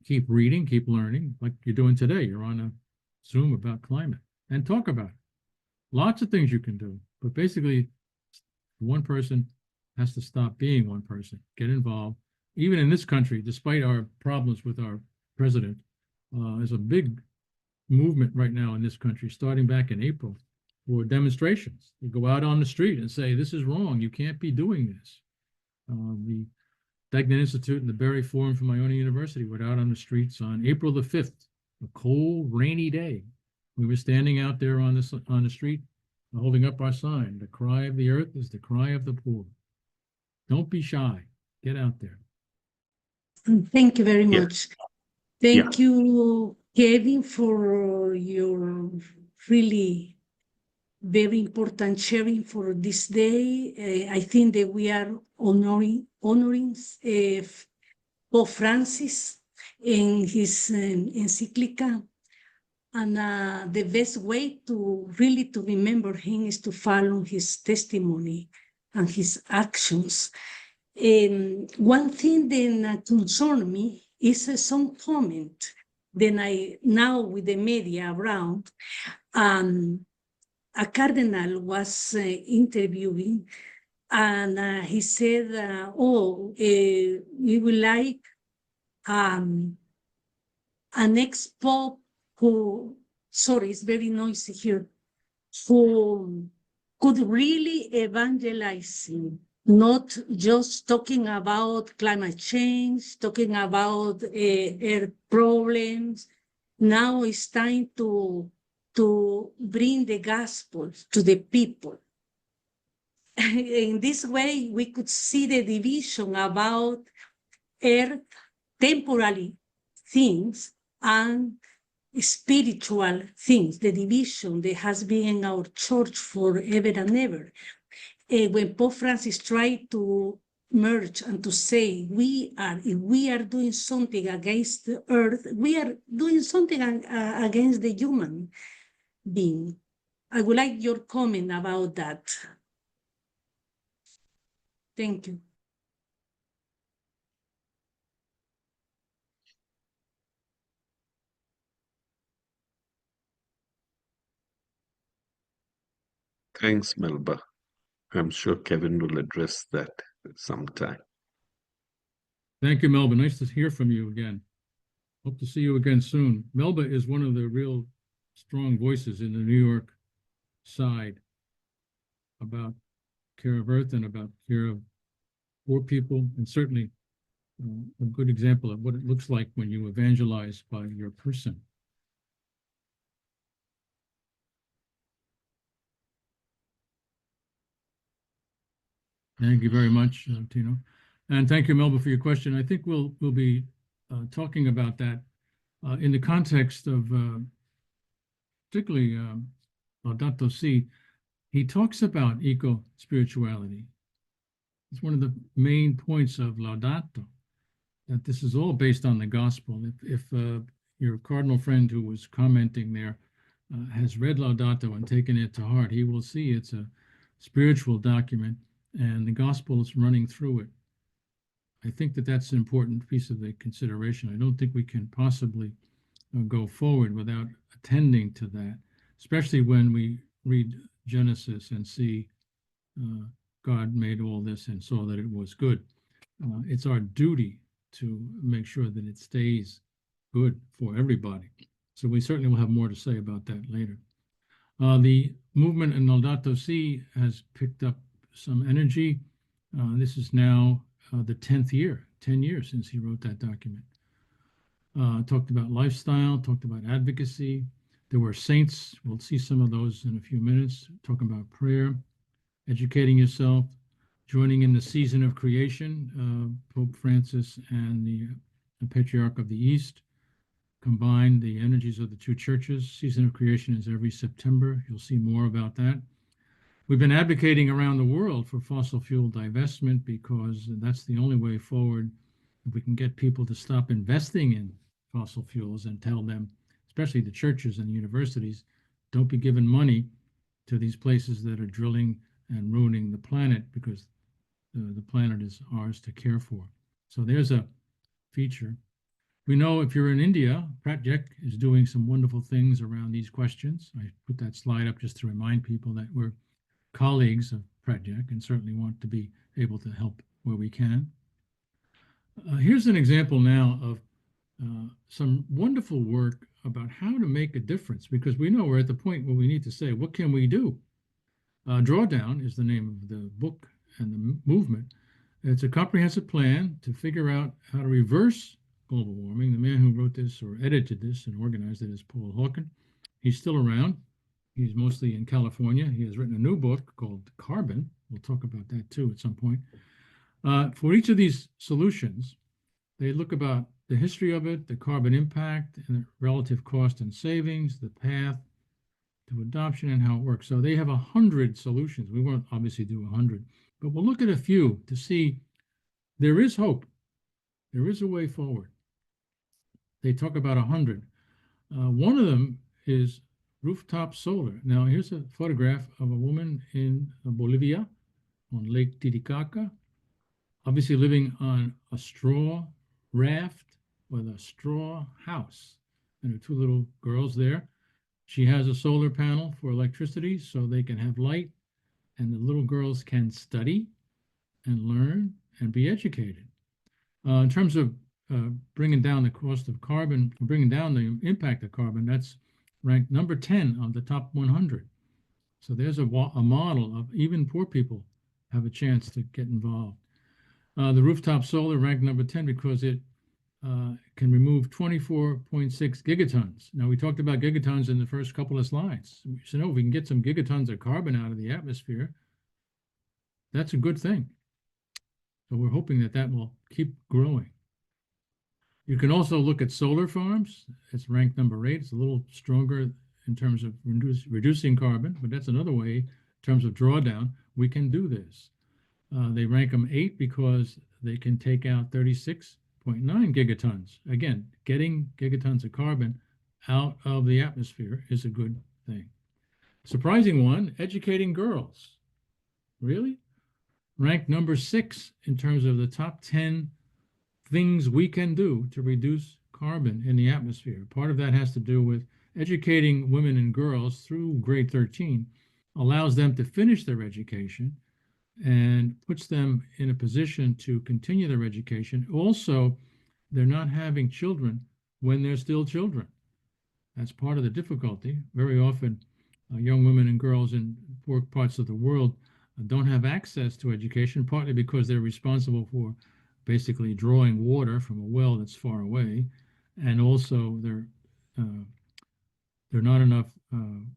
Keep reading, keep learning, like you're doing today. You're on a Zoom about climate, and talk about it. Lots of things you can do, but basically, one person has to stop being one person, get involved. Even in this country, despite our problems with our president, there's a big movement right now in this country, starting back in April, for demonstrations. You go out on the street and say, this is wrong. You can't be doing this. The Degnan Institute and the Berry Forum from Iona University were out on the streets on April the 5th, a cold, rainy day. We were standing out there on the street, holding up our sign. The cry of the earth is the cry of the poor. Don't be shy. Get out there. Thank you very much. Thank Yeah. you, Kevin, for your really very important sharing for this day. I think that we are honoring Pope Francis in his encyclical. And the best way to really to remember him is to follow his testimony and his actions. One thing that concerns me is some comment that I now with the media around. A cardinal was interviewing, and he said, we would like an ex-pope who, sorry, it's very noisy here, who could really evangelize him, not just talking about climate change, talking about air problems. Now it's time to bring the gospel to the people. In this way, we could see the division about earth, temporary things, and spiritual things, the division that has been in our church forever and ever. When Pope Francis tried to merge and to say, if we are doing something against the earth, we are doing something against the human being. I would like your comment about that. Thank you. Thanks, Melba. I'm sure Kevin will address that sometime. Thank you, Melba. Nice to hear from you again. Hope to see you again soon. Melba is one of the real strong voices in the New York side about care of Earth and about care of poor people, and certainly a good example of what it looks like when you evangelize by your person. Thank you very much, Tino. And thank you, Melba, for your question. I think we'll be talking about that in the context of particularly Laudato Si. He talks about eco-spirituality. It's one of the main points of Laudato, that this is all based on the gospel. If your cardinal friend who was commenting there has read Laudato and taken it to heart, he will see it's a spiritual document and the gospel is running through it. I think that that's an important piece of the consideration. I don't think we can possibly go forward without attending to that, especially when we read Genesis and see God made all this and saw that it was good. It's our duty to make sure that it stays good for everybody. So we certainly will have more to say about that later. The movement in Laudato Si has picked up some energy. This is now the 10th year, 10 years since he wrote that document. Talked about lifestyle, talked about advocacy. There were saints. We'll see some of those in a few minutes. Talking about prayer, educating yourself, joining in the season of creation. Pope Francis and the Patriarch of the East combined the energies of the two churches. Season of creation is every September. You'll see more about that. We've been advocating around the world for fossil fuel divestment because that's the only way forward. If we can get people to stop investing in fossil fuels and tell them, especially the churches and the universities, don't be giving money to these places that are drilling and ruining the planet, because the planet is ours to care for. So there's a feature. We know if you're in India, Pratjek is doing some wonderful things around these questions. I put that slide up just to remind people that we're colleagues of Pratjek and certainly want to be able to help where we can. Here's an example now of some wonderful work about how to make a difference, because we know we're at the point where we need to say, what can we do? Drawdown is the name of the book and the movement. It's a comprehensive plan to figure out how to reverse global warming. The man who wrote this or edited this and organized it is Paul Hawken. He's still around. He's mostly in California. He has written a new book called Carbon. We'll talk about that too at some point. For each of these solutions, they look about the history of it, the carbon impact, and the relative cost and savings, the path to adoption, and how it works. So they have 100 solutions. We won't obviously do 100, but we'll look at a few to see there is hope. There is a way forward. They talk about 100. One of them is rooftop solar. Now, here's a photograph of a woman in Bolivia on Lake Titicaca, obviously living on a straw raft with a straw house and her two little girls there. She has a solar panel for electricity so they can have light, and the little girls can study and learn and be educated. In terms of bringing down the cost of carbon, bringing down the impact of carbon, that's ranked number 10 on the top 100. So there's a model of even poor people have a chance to get involved. The rooftop solar ranked number 10 because it can remove 24.6 gigatons. Now, we talked about gigatons in the first couple of slides. So, if we can get some gigatons of carbon out of the atmosphere, that's a good thing. So we're hoping that that will keep growing. You can also look at solar farms. It's ranked number 8. It's a little stronger in terms of reducing carbon, but that's another way in terms of drawdown. We can do this. They rank them 8 because they can take out 36.9 gigatons. Again, getting gigatons of carbon out of the atmosphere is a good thing. Surprising one, educating girls. Really? Ranked number 6 in terms of the top 10 things we can do to reduce carbon in the atmosphere. Part of that has to do with educating women and girls through grade 13 allows them to finish their education and puts them in a position to continue their education. Also, they're not having children when they're still children. That's part of the difficulty. Very often, young women and girls in poor parts of the world don't have access to education, partly because they're responsible for basically drawing water from a well that's far away, and also there are not enough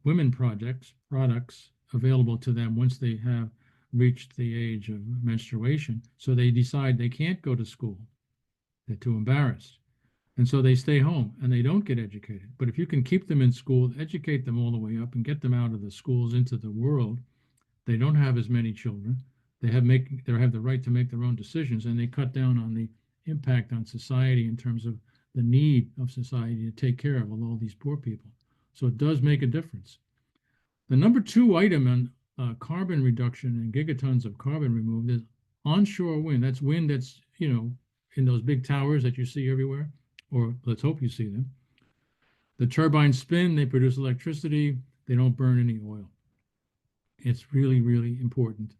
women products available to them once they have reached the age of menstruation. So they decide they can't go to school. They're too embarrassed. And so they stay home and they don't get educated. But if you can keep them in school, educate them all the way up and get them out of the schools into the world, they don't have as many children. They have the right to make their own decisions, and they cut down on the impact on society in terms of the need of society to take care of all these poor people. So it does make a difference. The number 2 item on carbon reduction and gigatons of carbon removed is onshore wind. That's wind that's, in those big towers that you see everywhere, or let's hope you see them. The turbines spin, they produce electricity, they don't burn any oil. It's really, really important.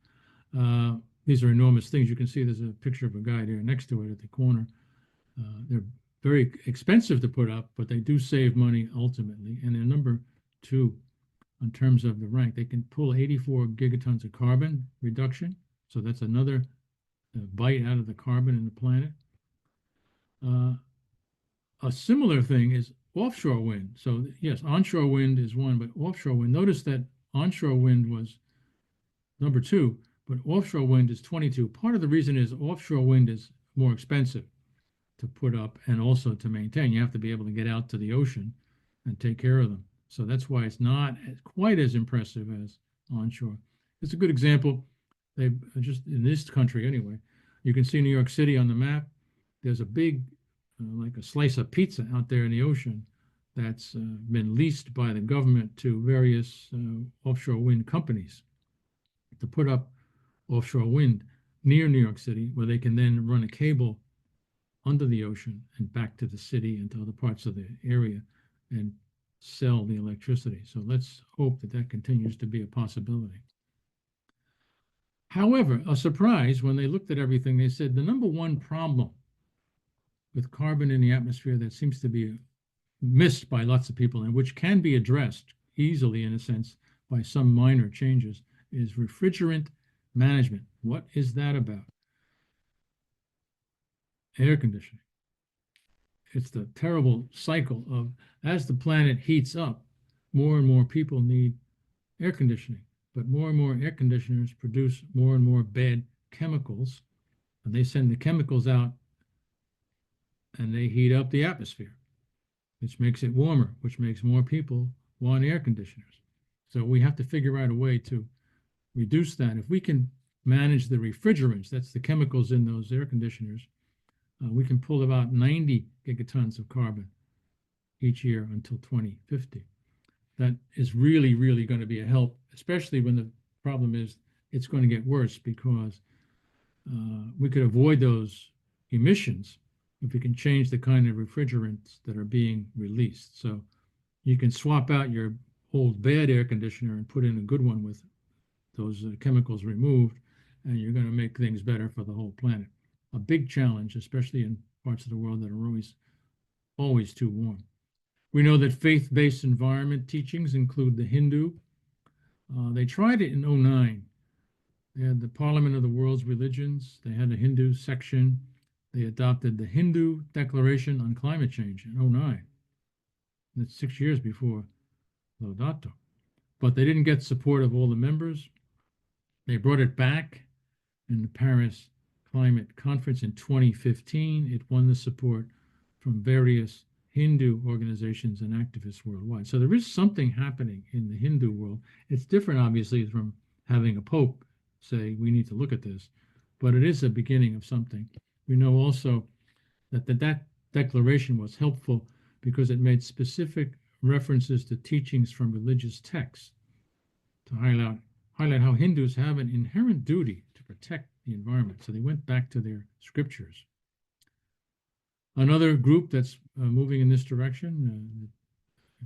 These are enormous things. You can see there's a picture of a guy there next to it at the corner. They're very expensive to put up, but they do save money ultimately. And they're number 2 in terms of the rank. They can pull 84 gigatons of carbon reduction. So that's another bite out of the carbon in the planet. A similar thing is offshore wind. So yes, onshore wind is 1, but offshore wind, notice that onshore wind was number 2, but offshore wind is 22. Part of the reason is offshore wind is more expensive to put up and also to maintain. You have to be able to get out to the ocean and take care of them. So that's why it's not quite as impressive as onshore. It's a good example. They just in this country anyway, you can see New York City on the map. There's a big, like a slice of pizza out there in the ocean that's been leased by the government to various offshore wind companies to put up offshore wind near New York City, where they can then run a cable under the ocean and back to the city and to other parts of the area and sell the electricity. So let's hope that that continues to be a possibility. However, a surprise, when they looked at everything, they said the number 1 problem with carbon in the atmosphere that seems to be missed by lots of people and which can be addressed easily, in a sense, by some minor changes, is refrigerant management. What is that about? Air conditioning. It's the terrible cycle of, as the planet heats up, more and more people need air conditioning, but more and more air conditioners produce more and more bad chemicals, and they send the chemicals out and they heat up the atmosphere, which makes it warmer, which makes more people want air conditioners. So we have to figure out a way to reduce that. If we can manage the refrigerants, that's the chemicals in those air conditioners, we can pull about 90 gigatons of carbon each year until 2050. That is really, really going to be a help, especially when the problem is it's going to get worse, because we could avoid those emissions if we can change the kind of refrigerants that are being released. So you can swap out your old bad air conditioner and put in a good one with those chemicals removed, and you're going to make things better for the whole planet. A big challenge, especially in parts of the world that are always too warm. We know that faith-based environment teachings include the Hindu. They tried it in 2009. They had the Parliament of the World's Religions. They had a Hindu section. They adopted the Hindu Declaration on Climate Change in 2009. That's 6 years before Laudato. But they didn't get support of all the members. They brought it back in the Paris Climate Conference in 2015. It won the support from various Hindu organizations and activists worldwide. So there is something happening in the Hindu world. It's different, obviously, from having a pope say, we need to look at this, but it is a beginning of something. We know also that that declaration was helpful because it made specific references to teachings from religious texts to highlight how Hindus have an inherent duty to protect the environment. So they went back to their scriptures. Another group that's moving in this direction,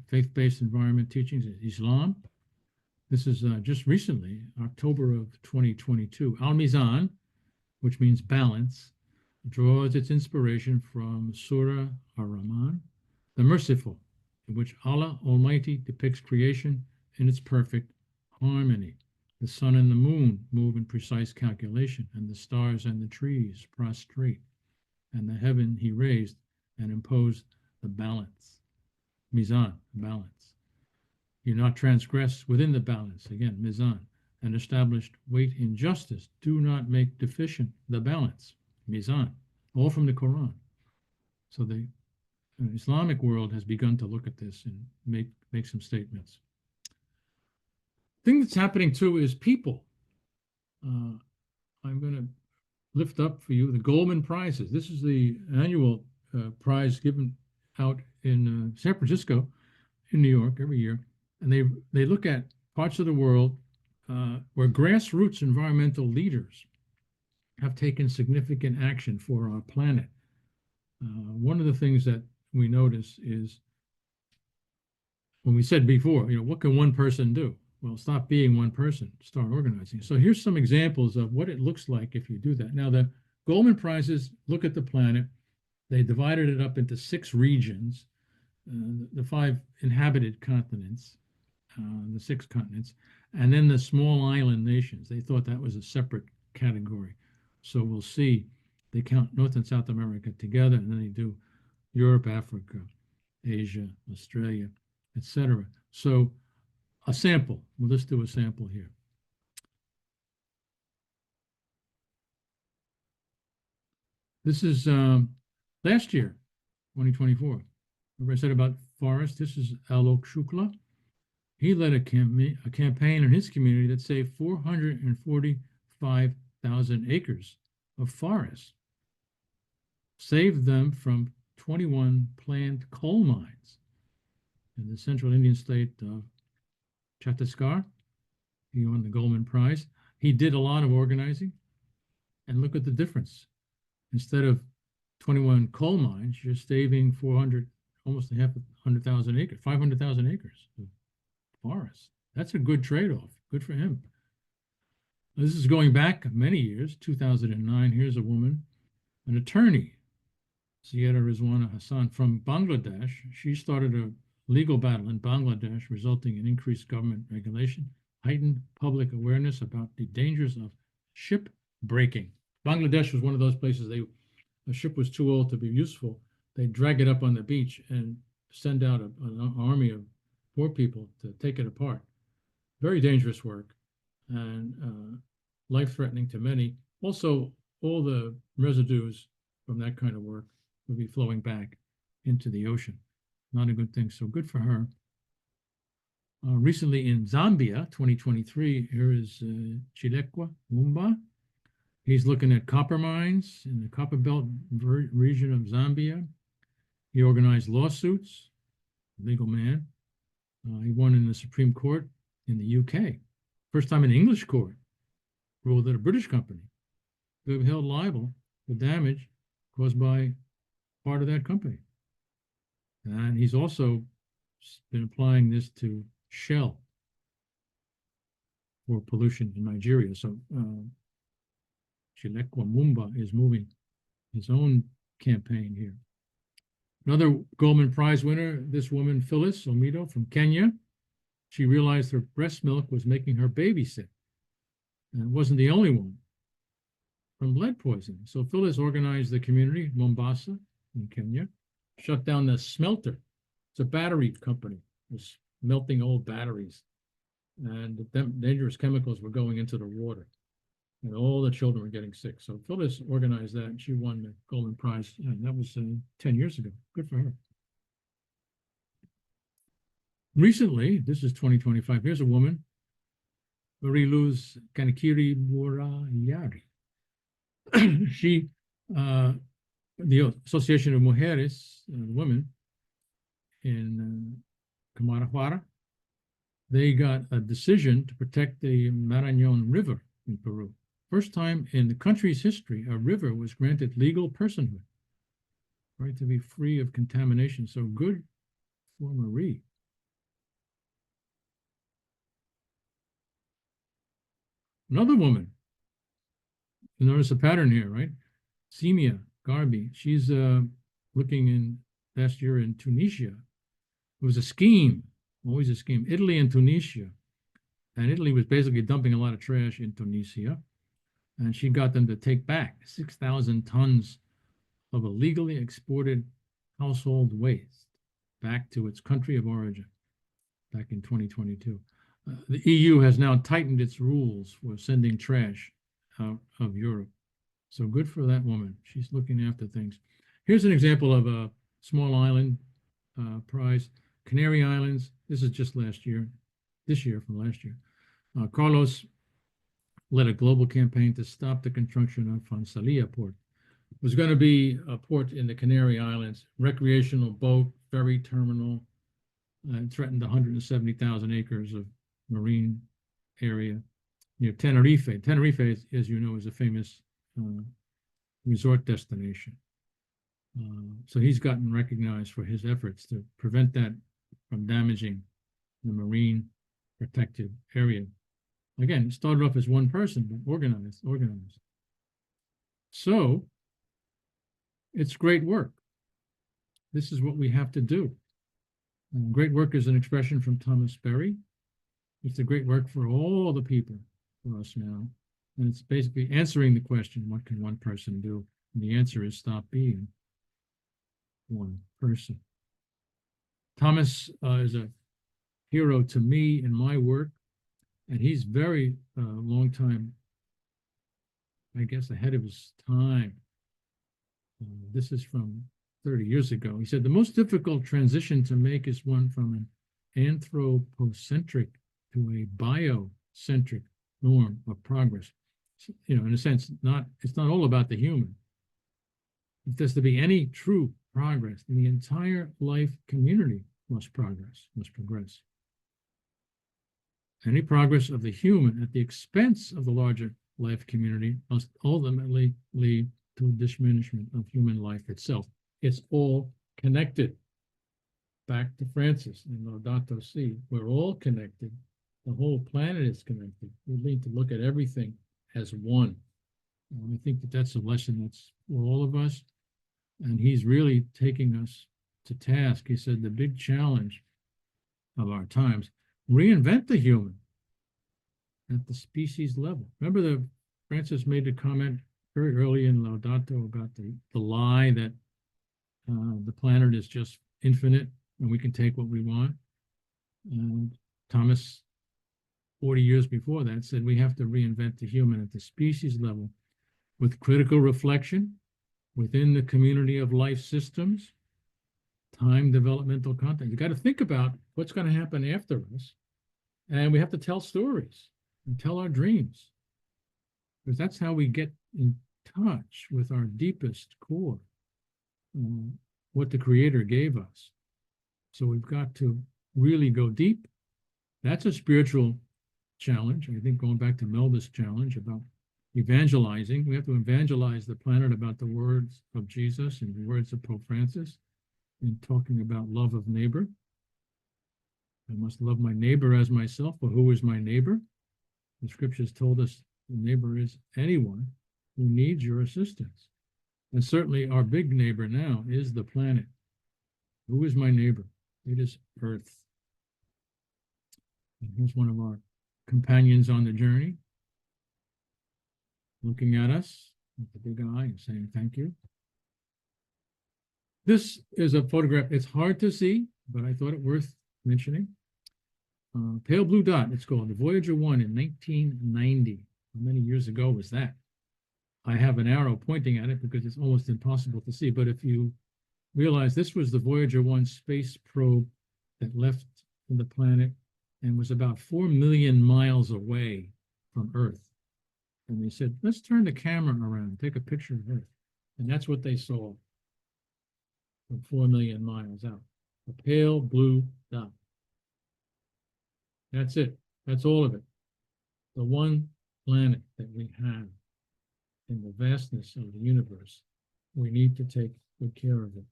faith-based environment teachings, is Islam. This is just recently, October of 2022. Al-Mizan, which means balance, draws its inspiration from Surah Ar-Rahman, the Merciful, in which Allah Almighty depicts creation in its perfect harmony. The sun and the moon move in precise calculation, and the stars and the trees prostrate, and the heaven he raised and imposed the balance. Mizan, balance. You not transgress within the balance, again, mizan, and established weight in justice. Do not make deficient the balance, mizan, all from the Quran. So the Islamic world has begun to look at this and make some statements. The thing that's happening too is people. I'm going to lift up for you the Goldman Prizes. This is the annual prize given out in San Francisco, in New York, every year. And they look at parts of the world where grassroots environmental leaders have taken significant action for our planet. One of the things that we notice is when we said before, what can one person do? Well, stop being one person, start organizing. So here's some examples of what it looks like if you do that. Now, the Goldman Prizes look at the planet. They divided it up into 6 regions, the 5 inhabited continents, the 6 continents, and then the small island nations. They thought that was a separate category. So we'll see. They count North and South America together, and then they do Europe, Africa, Asia, Australia, etc. So a sample. Well, let's do a sample here. This is last year, 2024. Remember I said about forest? This is Alok Shukla. He led a campaign in his community that saved 445,000 acres of forest, saved them from 21 planned coal mines in the central Indian state of Chhattisgarh. He won the Goldman Prize. He did a lot of organizing, and look at the difference. Instead of 21 coal mines, you're saving 400, almost 100,000 acres, 500,000 acres of forest. That's a good trade-off. Good for him. This is going back many years, 2009. Here's a woman, an attorney, Ziada Rizwana Hassan from Bangladesh. She started a legal battle in Bangladesh, resulting in increased government regulation, heightened public awareness about the dangers of ship breaking. Bangladesh was one of those places a ship was too old to be useful. They drag it up on the beach and send out an army of poor people to take it apart. Very dangerous work and life-threatening to many. Also, all the residues from that kind of work will be flowing back into the ocean. Not a good thing, so good for her. Recently in Zambia, 2023, here is Chilekwa Mumba. He's looking at copper mines in the Copper Belt region of Zambia. He organized lawsuits, legal man. He won in the Supreme Court in the UK. First time an English court ruled that a British company could be held liable for damage caused by part of that company. And he's also been applying this to Shell for pollution in Nigeria. So Chilekwa Mumba is moving his own campaign here. Another Goldman Prize winner, this woman, Phyllis Omido from Kenya. She realized her breast milk was making her baby sick. And it wasn't the only one from lead poisoning. So Phyllis organized the community, Mombasa in Kenya, shut down the smelter. It's a battery company. It was melting old batteries. And the dangerous chemicals were going into the water. And all the children were getting sick. So Phyllis organized that, and she won the Goldman Prize. And that was 10 years ago. Good for her. Recently, this is 2025, here's a woman, Marie-Luz Kanikiri Murayari. She, the Association of Mujeres, women in Camarahuara, they got a decision to protect the Marañón River in Peru. First time in the country's history, a river was granted legal personhood, right, to be free of contamination. So good for Marie. Another woman. You notice a pattern here, right? Simia Garbi. She's looking in last year in Tunisia. It was a scheme, always a scheme. Italy and Tunisia. And Italy was basically dumping a lot of trash in Tunisia. And she got them to take back 6,000 tons of illegally exported household waste back to its country of origin back in 2022. The EU has now tightened its rules for sending trash out of Europe. So good for that woman. She's looking after things. Here's an example of a small island prize, Canary Islands. This is just last year, this year from last year. Carlos led a global campaign to stop the construction of Fonsalia port. It was going to be a port in the Canary Islands, recreational boat, ferry terminal, threatened 170,000 acres of marine area near Tenerife. Tenerife, as you know, is a famous resort destination. So he's gotten recognized for his efforts to prevent that from damaging the marine protected area. Again, it started off as one person, but organized. So it's great work. This is what we have to do. Great work is an expression from Thomas Berry. It's a great work for all the people for us now. And it's basically answering the question, what can one person do? And the answer is stop being one person. Thomas is a hero to me in my work, and he's very long time, I guess, ahead of his time. This is from 30 years ago. He said, the most difficult transition to make is one from an anthropocentric to a biocentric norm of progress. You know, in a sense, it's not all about the human. If there's to be any true progress, the entire life community must progress. Any progress of the human at the expense of the larger life community must ultimately lead to a diminishment of human life itself. It's all connected. Back to Francis and Laudato Si. We're all connected. The whole planet is connected. We need to look at everything as one. And I think that that's a lesson that's for all of us. And he's really taking us to task. He said the big challenge of our times, reinvent the human at the species level. Remember Francis made a comment very early in Laudato about the lie that the planet is just infinite and we can take what we want. And Thomas, 40 years before that, said we have to reinvent the human at the species level with critical reflection within the community of life systems, time developmental content. You got to think about what's going to happen after us. And we have to tell stories and tell our dreams, because that's how we get in touch with our deepest core, what the Creator gave us. So we've got to really go deep. That's a spiritual challenge. I think going back to Melba's challenge about evangelizing, we have to evangelize the planet about the words of Jesus and the words of Pope Francis in talking about love of neighbor. I must love my neighbor as myself. But who is my neighbor? The scriptures told us the neighbor is anyone who needs your assistance. And certainly our big neighbor now is the planet. Who is my neighbor? It is Earth. And here's one of our companions on the journey, looking at us with the big eye and saying thank you. This is a photograph. It's hard to see, but I thought it worth mentioning. Pale blue dot, it's called. The Voyager 1 in 1990. How many years ago was that? I have an arrow pointing at it because it's almost impossible to see. But if you realize this was the Voyager 1 space probe that left the planet and was about 4 million miles away from Earth. And they said, let's turn the camera around, take a picture of Earth. And that's what they saw from 4 million miles out. A pale blue dot. That's it. That's all of it. The one planet that we have in the vastness of the universe. We need to take good care of it.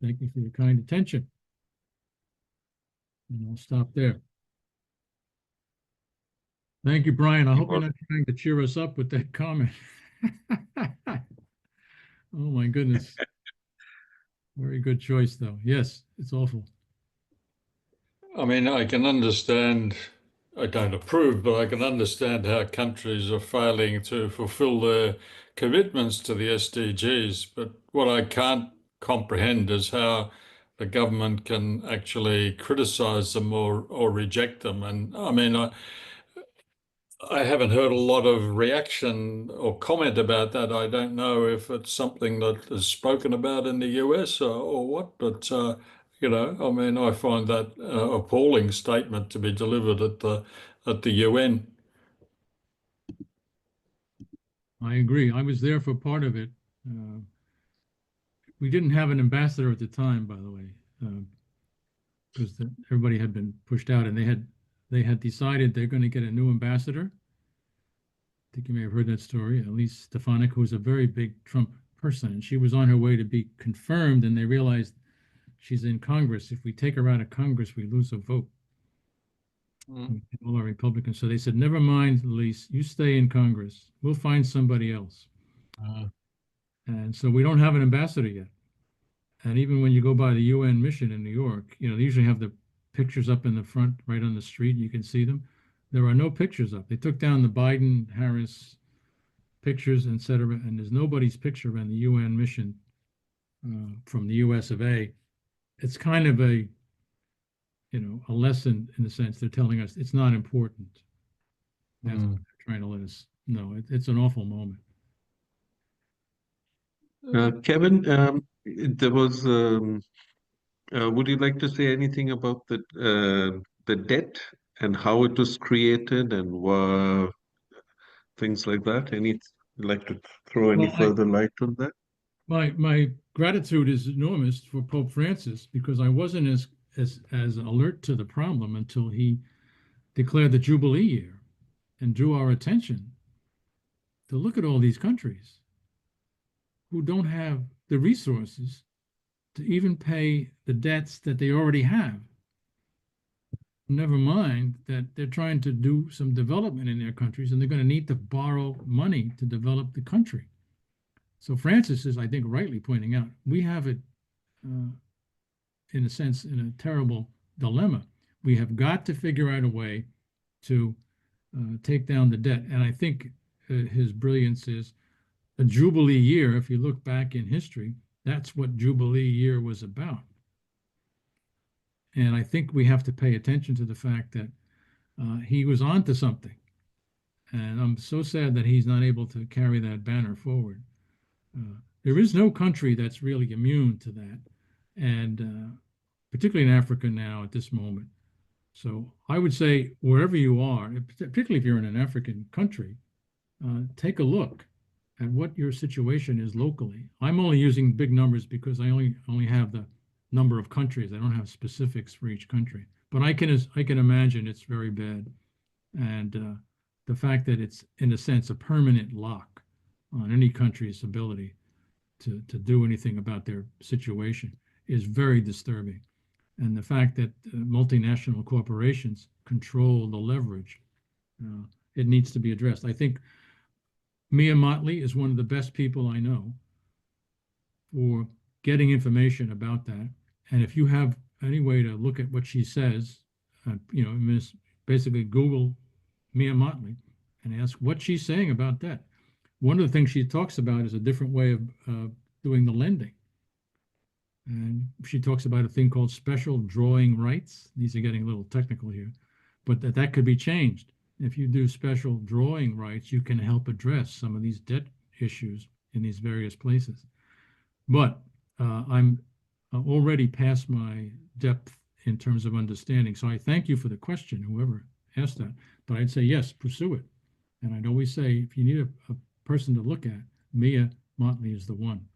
Thank you for your kind attention. And I'll stop there. Thank you, Brian. I hope you're Well, not trying to cheer us up with that comment. Oh, my goodness. Very good choice, though. Yes, it's awful. I mean, I can understand, I don't approve, but I can understand how countries are failing to fulfill their commitments to the SDGs. But what I can't comprehend is how the government can actually criticize them or reject them. And I mean, I haven't heard a lot of reaction or comment about that. I don't know if it's something that is spoken about in the US or what, but you know, I mean, I find that appalling statement to be delivered at the UN. I agree. I was there for part of it. We didn't have an ambassador at the time, by the way, because everybody had been pushed out, and they had decided they're going to get a new ambassador. I think you may have heard that story. Elise Stefanik, who was a very big Trump person, and she was on her way to be confirmed, and they realized she's in Congress. If we take her out of Congress, we lose a vote. All our Republicans. So they said, never mind, Elise, you stay in Congress. We'll find somebody else. And so we don't have an ambassador yet. And even when you go by the UN mission in New York, you know, they usually have the pictures up in the front, right on the street. You can see them. There are no pictures up. They took down the Biden, Harris pictures, etc. And there's nobody's picture in the UN mission from the US of A. It's kind of a, you know, a lesson in the sense they're telling us it's not important. That's what they're trying to let us know. It's an awful moment. Kevin, there was. Would you like to say anything about the debt and how it was created and things like that? Like to throw any Well, further light on that? my gratitude is enormous for Pope Francis because I wasn't as alert to the problem until he declared the Jubilee year and drew our attention to look at all these countries who don't have the resources to even pay the debts that they already have. Never mind that they're trying to do some development in their countries and they're going to need to borrow money to develop the country. So Francis is, I think, rightly pointing out, we have it, in a sense, in a terrible dilemma. We have got to figure out a way to take down the debt. And I think his brilliance is a Jubilee year. If you look back in history, that's what Jubilee year was about. And I think we have to pay attention to the fact that he was onto something. And I'm so sad that he's not able to carry that banner forward. There is no country that's really immune to that, and particularly in Africa now at this moment. So I would say wherever you are, particularly if you're in an African country, take a look at what your situation is locally. I'm only using big numbers because I only have the number of countries. I don't have specifics for each country, but I can imagine it's very bad, and the fact that it's in a sense a permanent lock on any country's ability to do anything about their situation is very disturbing. And the fact that multinational corporations control the leverage, it needs to be addressed. I think Mia Motley is one of the best people I know for getting information about that. And if you have any way to look at what she says, you know, basically Google Mia Motley and ask what she's saying about that. One of the things she talks about is a different way of doing the lending. And she talks about a thing called special drawing rights. These are getting a little technical here, but that could be changed. If you do special drawing rights, you can help address some of these debt issues in these various places. But I'm already past my depth in terms of understanding. So I thank you for the question, whoever asked that. But I'd say, yes, pursue it. And I'd always say, if you need a person to look at, Mia Motley is the one.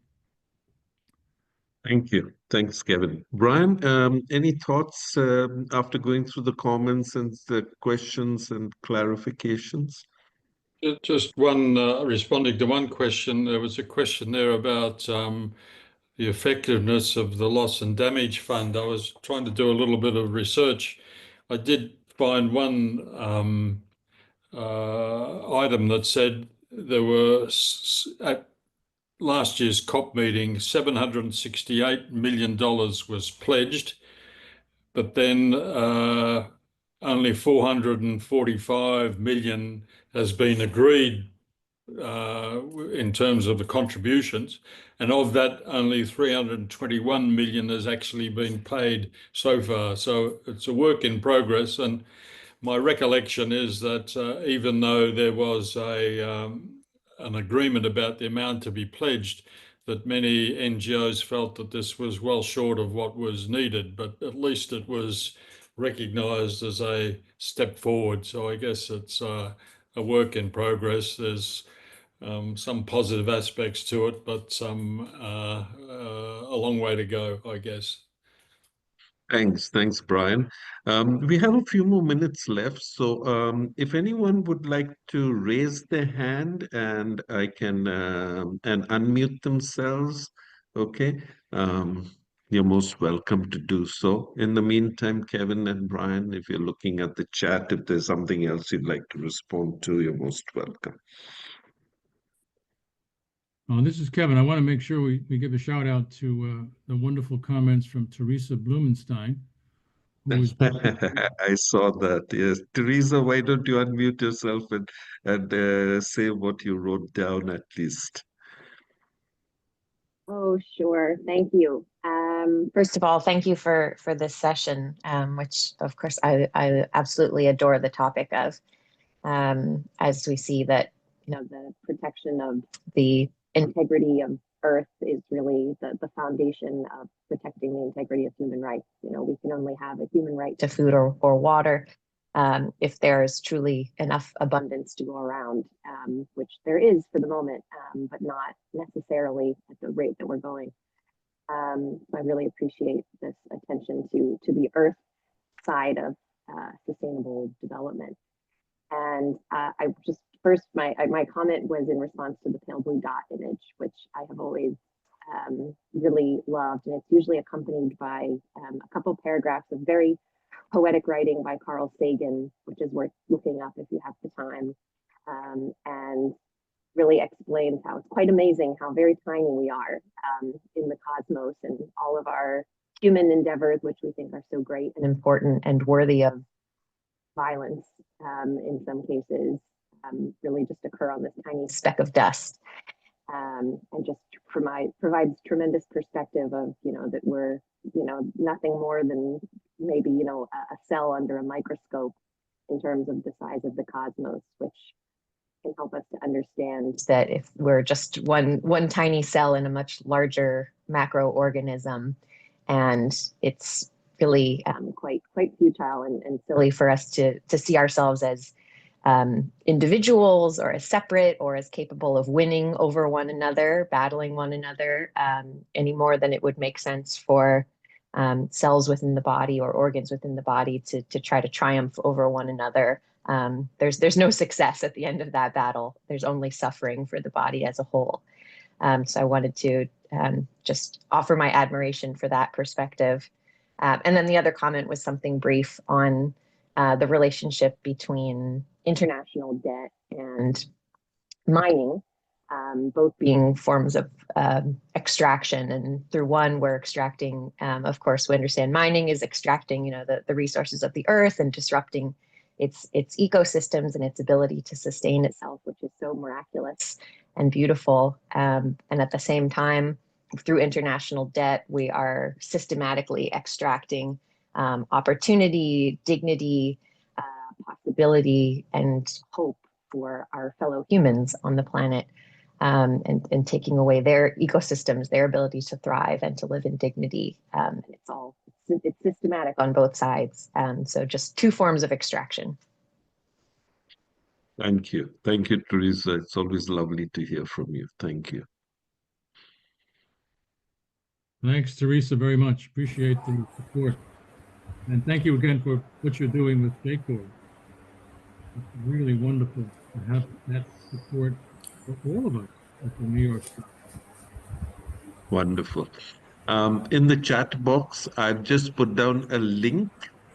Thank you. Thanks, Kevin. Brian, any thoughts after going through the comments and the questions and clarifications? Just one, responding to one question, there was a question there about the effectiveness of the loss and damage fund. I was trying to do a little bit of research. I did find one item that said there were at last year's COP meeting, $768 million was pledged, but then only 445 million has been agreed in terms of the contributions, and of that, only 321 million has actually been paid so far. So it's a work in progress, and my recollection is that even though there was an agreement about the amount to be pledged, that many NGOs felt that this was well short of what was needed, but at least it was recognised as a step forward. So I guess it's a work in progress. There's some positive aspects to it, but some a long way to go, I guess. Thanks, Brian. We have a few more minutes left, so if anyone would like to raise their hand and I can and unmute themselves, okay, you're most welcome to do so. In the meantime, Kevin and Brian, if you're looking at the chat, if there's something else you'd like to respond to, you're most welcome. This is Kevin. I want to make sure we give a shout out to the wonderful comments from Teresa Blumenstein, who was I saw that. Yes, Teresa, why don't you unmute yourself and say what you wrote down at least? Oh, sure. Thank you. First of all, thank you for this session, which of course I absolutely adore the topic of, as we see that, you know, the protection of the integrity of Earth is really the foundation of protecting the integrity of human rights. You know, we can only have a human right to food or water if there is truly enough abundance to go around, which there is for the moment, but not necessarily at the rate that we're going. So I really appreciate this attention to the Earth side of sustainable development. And I just first, my comment was in response to the pale blue dot image, which I have always really loved. And it's usually accompanied by a couple paragraphs of very poetic writing by Carl Sagan, which is worth looking up if you have the time, and really explains how it's quite amazing how very tiny we are in the cosmos, and all of our human endeavors, which we think are so great and important and worthy of violence in some cases, really just occur on this tiny speck of dust, and just provides tremendous perspective of, you know, that we're, you know, nothing more than maybe, you know, a cell under a microscope in terms of the size of the cosmos, which can help us to understand that if we're just one tiny cell in a much larger macroorganism, and it's really quite futile and silly for us to see ourselves as individuals or as separate or as capable of winning over one another, battling one another, any more than it would make sense for cells within the body or organs within the body to try to triumph over one another. There's no success at the end of that battle. There's only suffering for the body as a whole. So I wanted to just offer my admiration for that perspective. And then the other comment was something brief on the relationship between international debt and mining, both being forms of extraction. And through one, we're extracting, of course, we understand mining is extracting, you know, the resources of the earth and disrupting its ecosystems and its ability to sustain itself, which is so miraculous and beautiful. And at the same time, through international debt, we are systematically extracting opportunity, dignity, possibility, and hope for our fellow humans on the planet, and taking away their ecosystems, their ability to thrive and to live in dignity. And it's systematic on both sides. So just two forms of extraction. Thank you, Teresa. It's always lovely to hear from you. Thank you. Thanks, Teresa, very much. Appreciate the support. And thank you again for what you're doing with J-Corps. It's really wonderful to have that support for all of us at the New York Times. Wonderful. In the chat box, I've just put down a link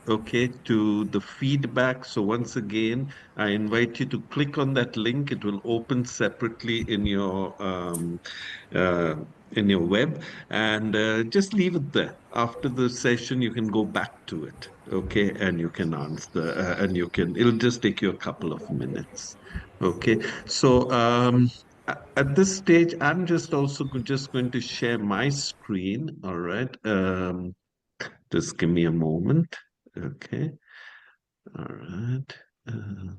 okay, to the feedback. So once again, I invite you to click on that link. It will open separately uh, in your web, and just leave it there. After the session, you can go back to it, okay, and you can answer, and you can. It'll just take you a couple of minutes, okay. So at this stage, I'm just also just going to share my screen. All right. Just give me a moment. Okay. All right. Uh,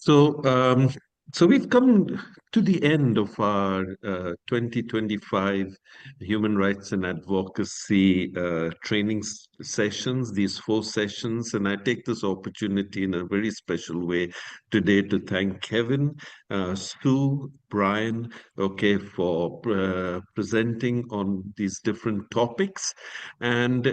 So, so we've come to the end of our 2025 Human Rights and Advocacy training sessions, these 4 sessions. And I take this opportunity in a very special way today to thank Kevin, Sue, Brian, okay, for presenting on these different topics. And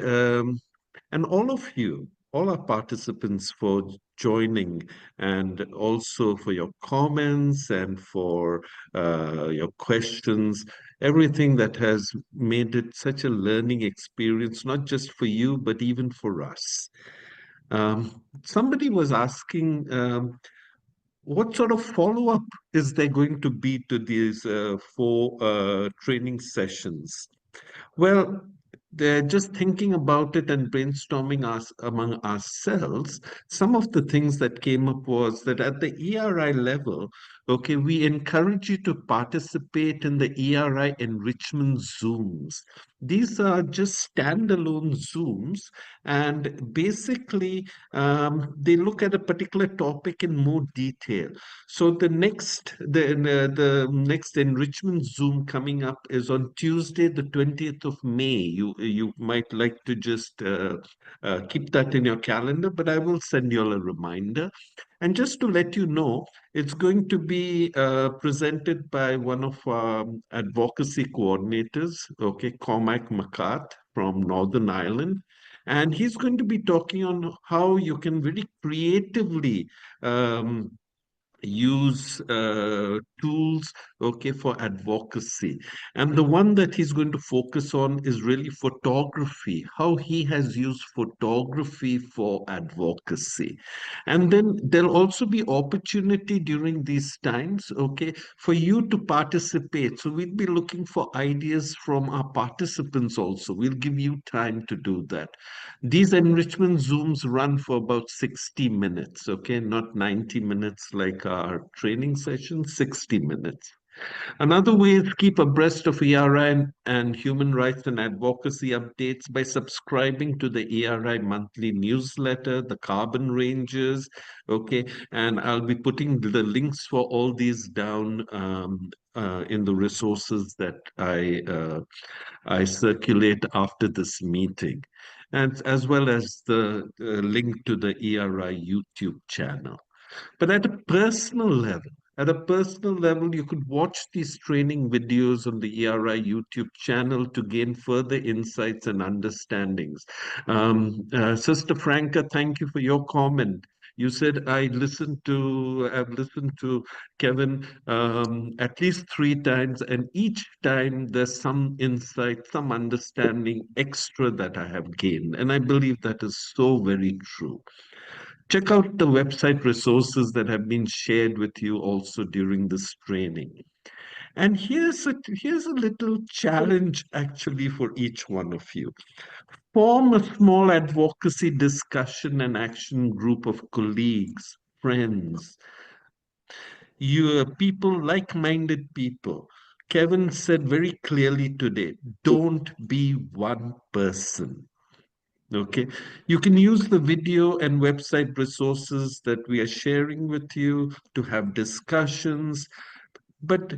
all of you, all our participants for joining, and also for your comments and for your questions, everything that has made it such a learning experience, not just for you, but even for us. Somebody was asking, what sort of follow-up is there going to be to these 4 training sessions? Well, they're just thinking about it and brainstorming us among ourselves. Some of the things that came up was that at the ERI level, okay, we encourage you to participate in the ERI enrichment Zooms. These are just standalone Zooms, and basically they look at a particular topic in more detail. So the next enrichment Zoom coming up is on Tuesday, the 20th of May. You might like to just keep that in your calendar, but I will send you all a reminder. And just to let you know, it's going to be presented by one of our advocacy coordinators, okay, Cormac McCart from Northern Ireland. And he's going to be talking on how you can very creatively use tools, okay, for advocacy. And the one that he's going to focus on is really photography, how he has used photography for advocacy. And then there'll also be opportunity during these times, okay, for you to participate. So we'll be looking for ideas from our participants also. We'll give you time to do that. These enrichment Zooms run for about 60 minutes, okay, not 90 minutes like our training session, 60 minutes. Another way is keep abreast of ERI and human rights and advocacy updates by subscribing to the ERI monthly newsletter, the Carbon Rangers, okay, and I'll be putting the links for all these down in the resources that I circulate after this meeting, and as well as the link to the ERI YouTube channel. But at a personal level, you could watch these training videos on the ERI YouTube channel to gain further insights and understandings. Sister Franca, thank you for your comment. You said I've listened to Kevin at least 3 times, and each time there's some insight, some understanding extra that I have gained. And I believe that is so very true. Check out the website resources that have been shared with you also during this training. And here's a little challenge actually for each one of you. Form a small advocacy discussion and action group of colleagues, friends, your people, like-minded people. Kevin said very clearly today, don't be one person. Okay, you can use the video and website resources that we are sharing with you to have discussions, but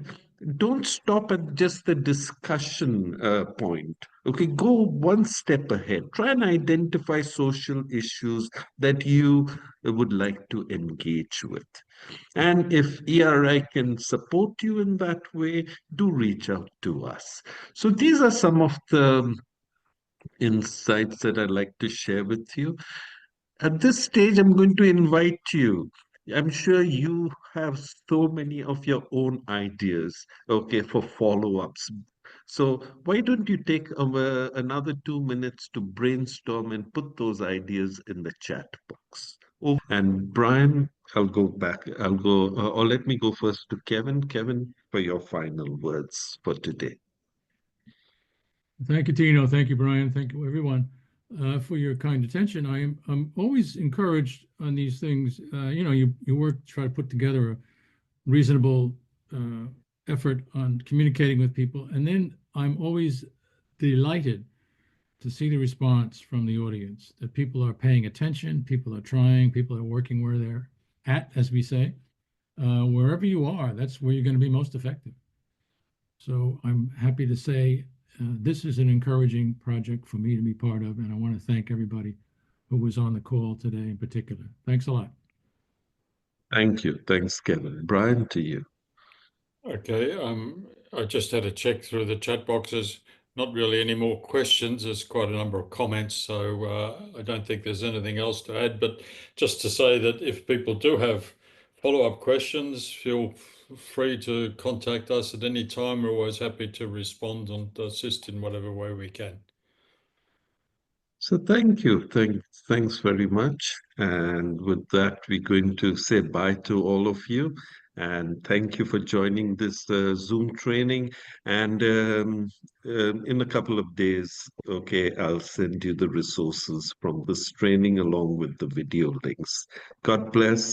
don't stop at just the discussion point. Okay, go one step ahead. Try and identify social issues that you would like to engage with. And if ERI can support you in that way, do reach out to us. So these are some of the insights that I'd like to share with you. At this stage, I'm going to invite you. I'm sure you have so many of your own ideas, okay, for follow-ups. So why don't you take another 2 minutes to brainstorm and put those ideas in the chat box? And Brian, I'll go back. I'll go, or let me go first to Kevin. Kevin, for your final words for today. Thank you, Tino. Thank you, Brian. Thank you, everyone, for your kind attention. I'm always encouraged on these things. You work to try to put together a reasonable effort on communicating with people, and then I'm always delighted to see the response from the audience, that people are paying attention, people are trying, people are working where they're at, as we say. Wherever you are, that's where you're going to be most effective. So I'm happy to say this is an encouraging project for me to be part of, and I want to thank everybody who was on the call today in particular. Thanks a lot. Thank you. Thanks, Kevin. Brian, to you. Okay, I just had a check through the chat boxes. Not really any more questions. There's quite a number of comments, so I don't think there's anything else to add. But just to say that if people do have follow-up questions, feel free to contact us at any time. We're always happy to respond and assist in whatever way we can. So thank you. Thanks very much. And with that, we're going to say bye to all of you. And thank you for joining this Zoom training. And in a couple of days, okay, I'll send you the resources from this training along with the video links. God bless.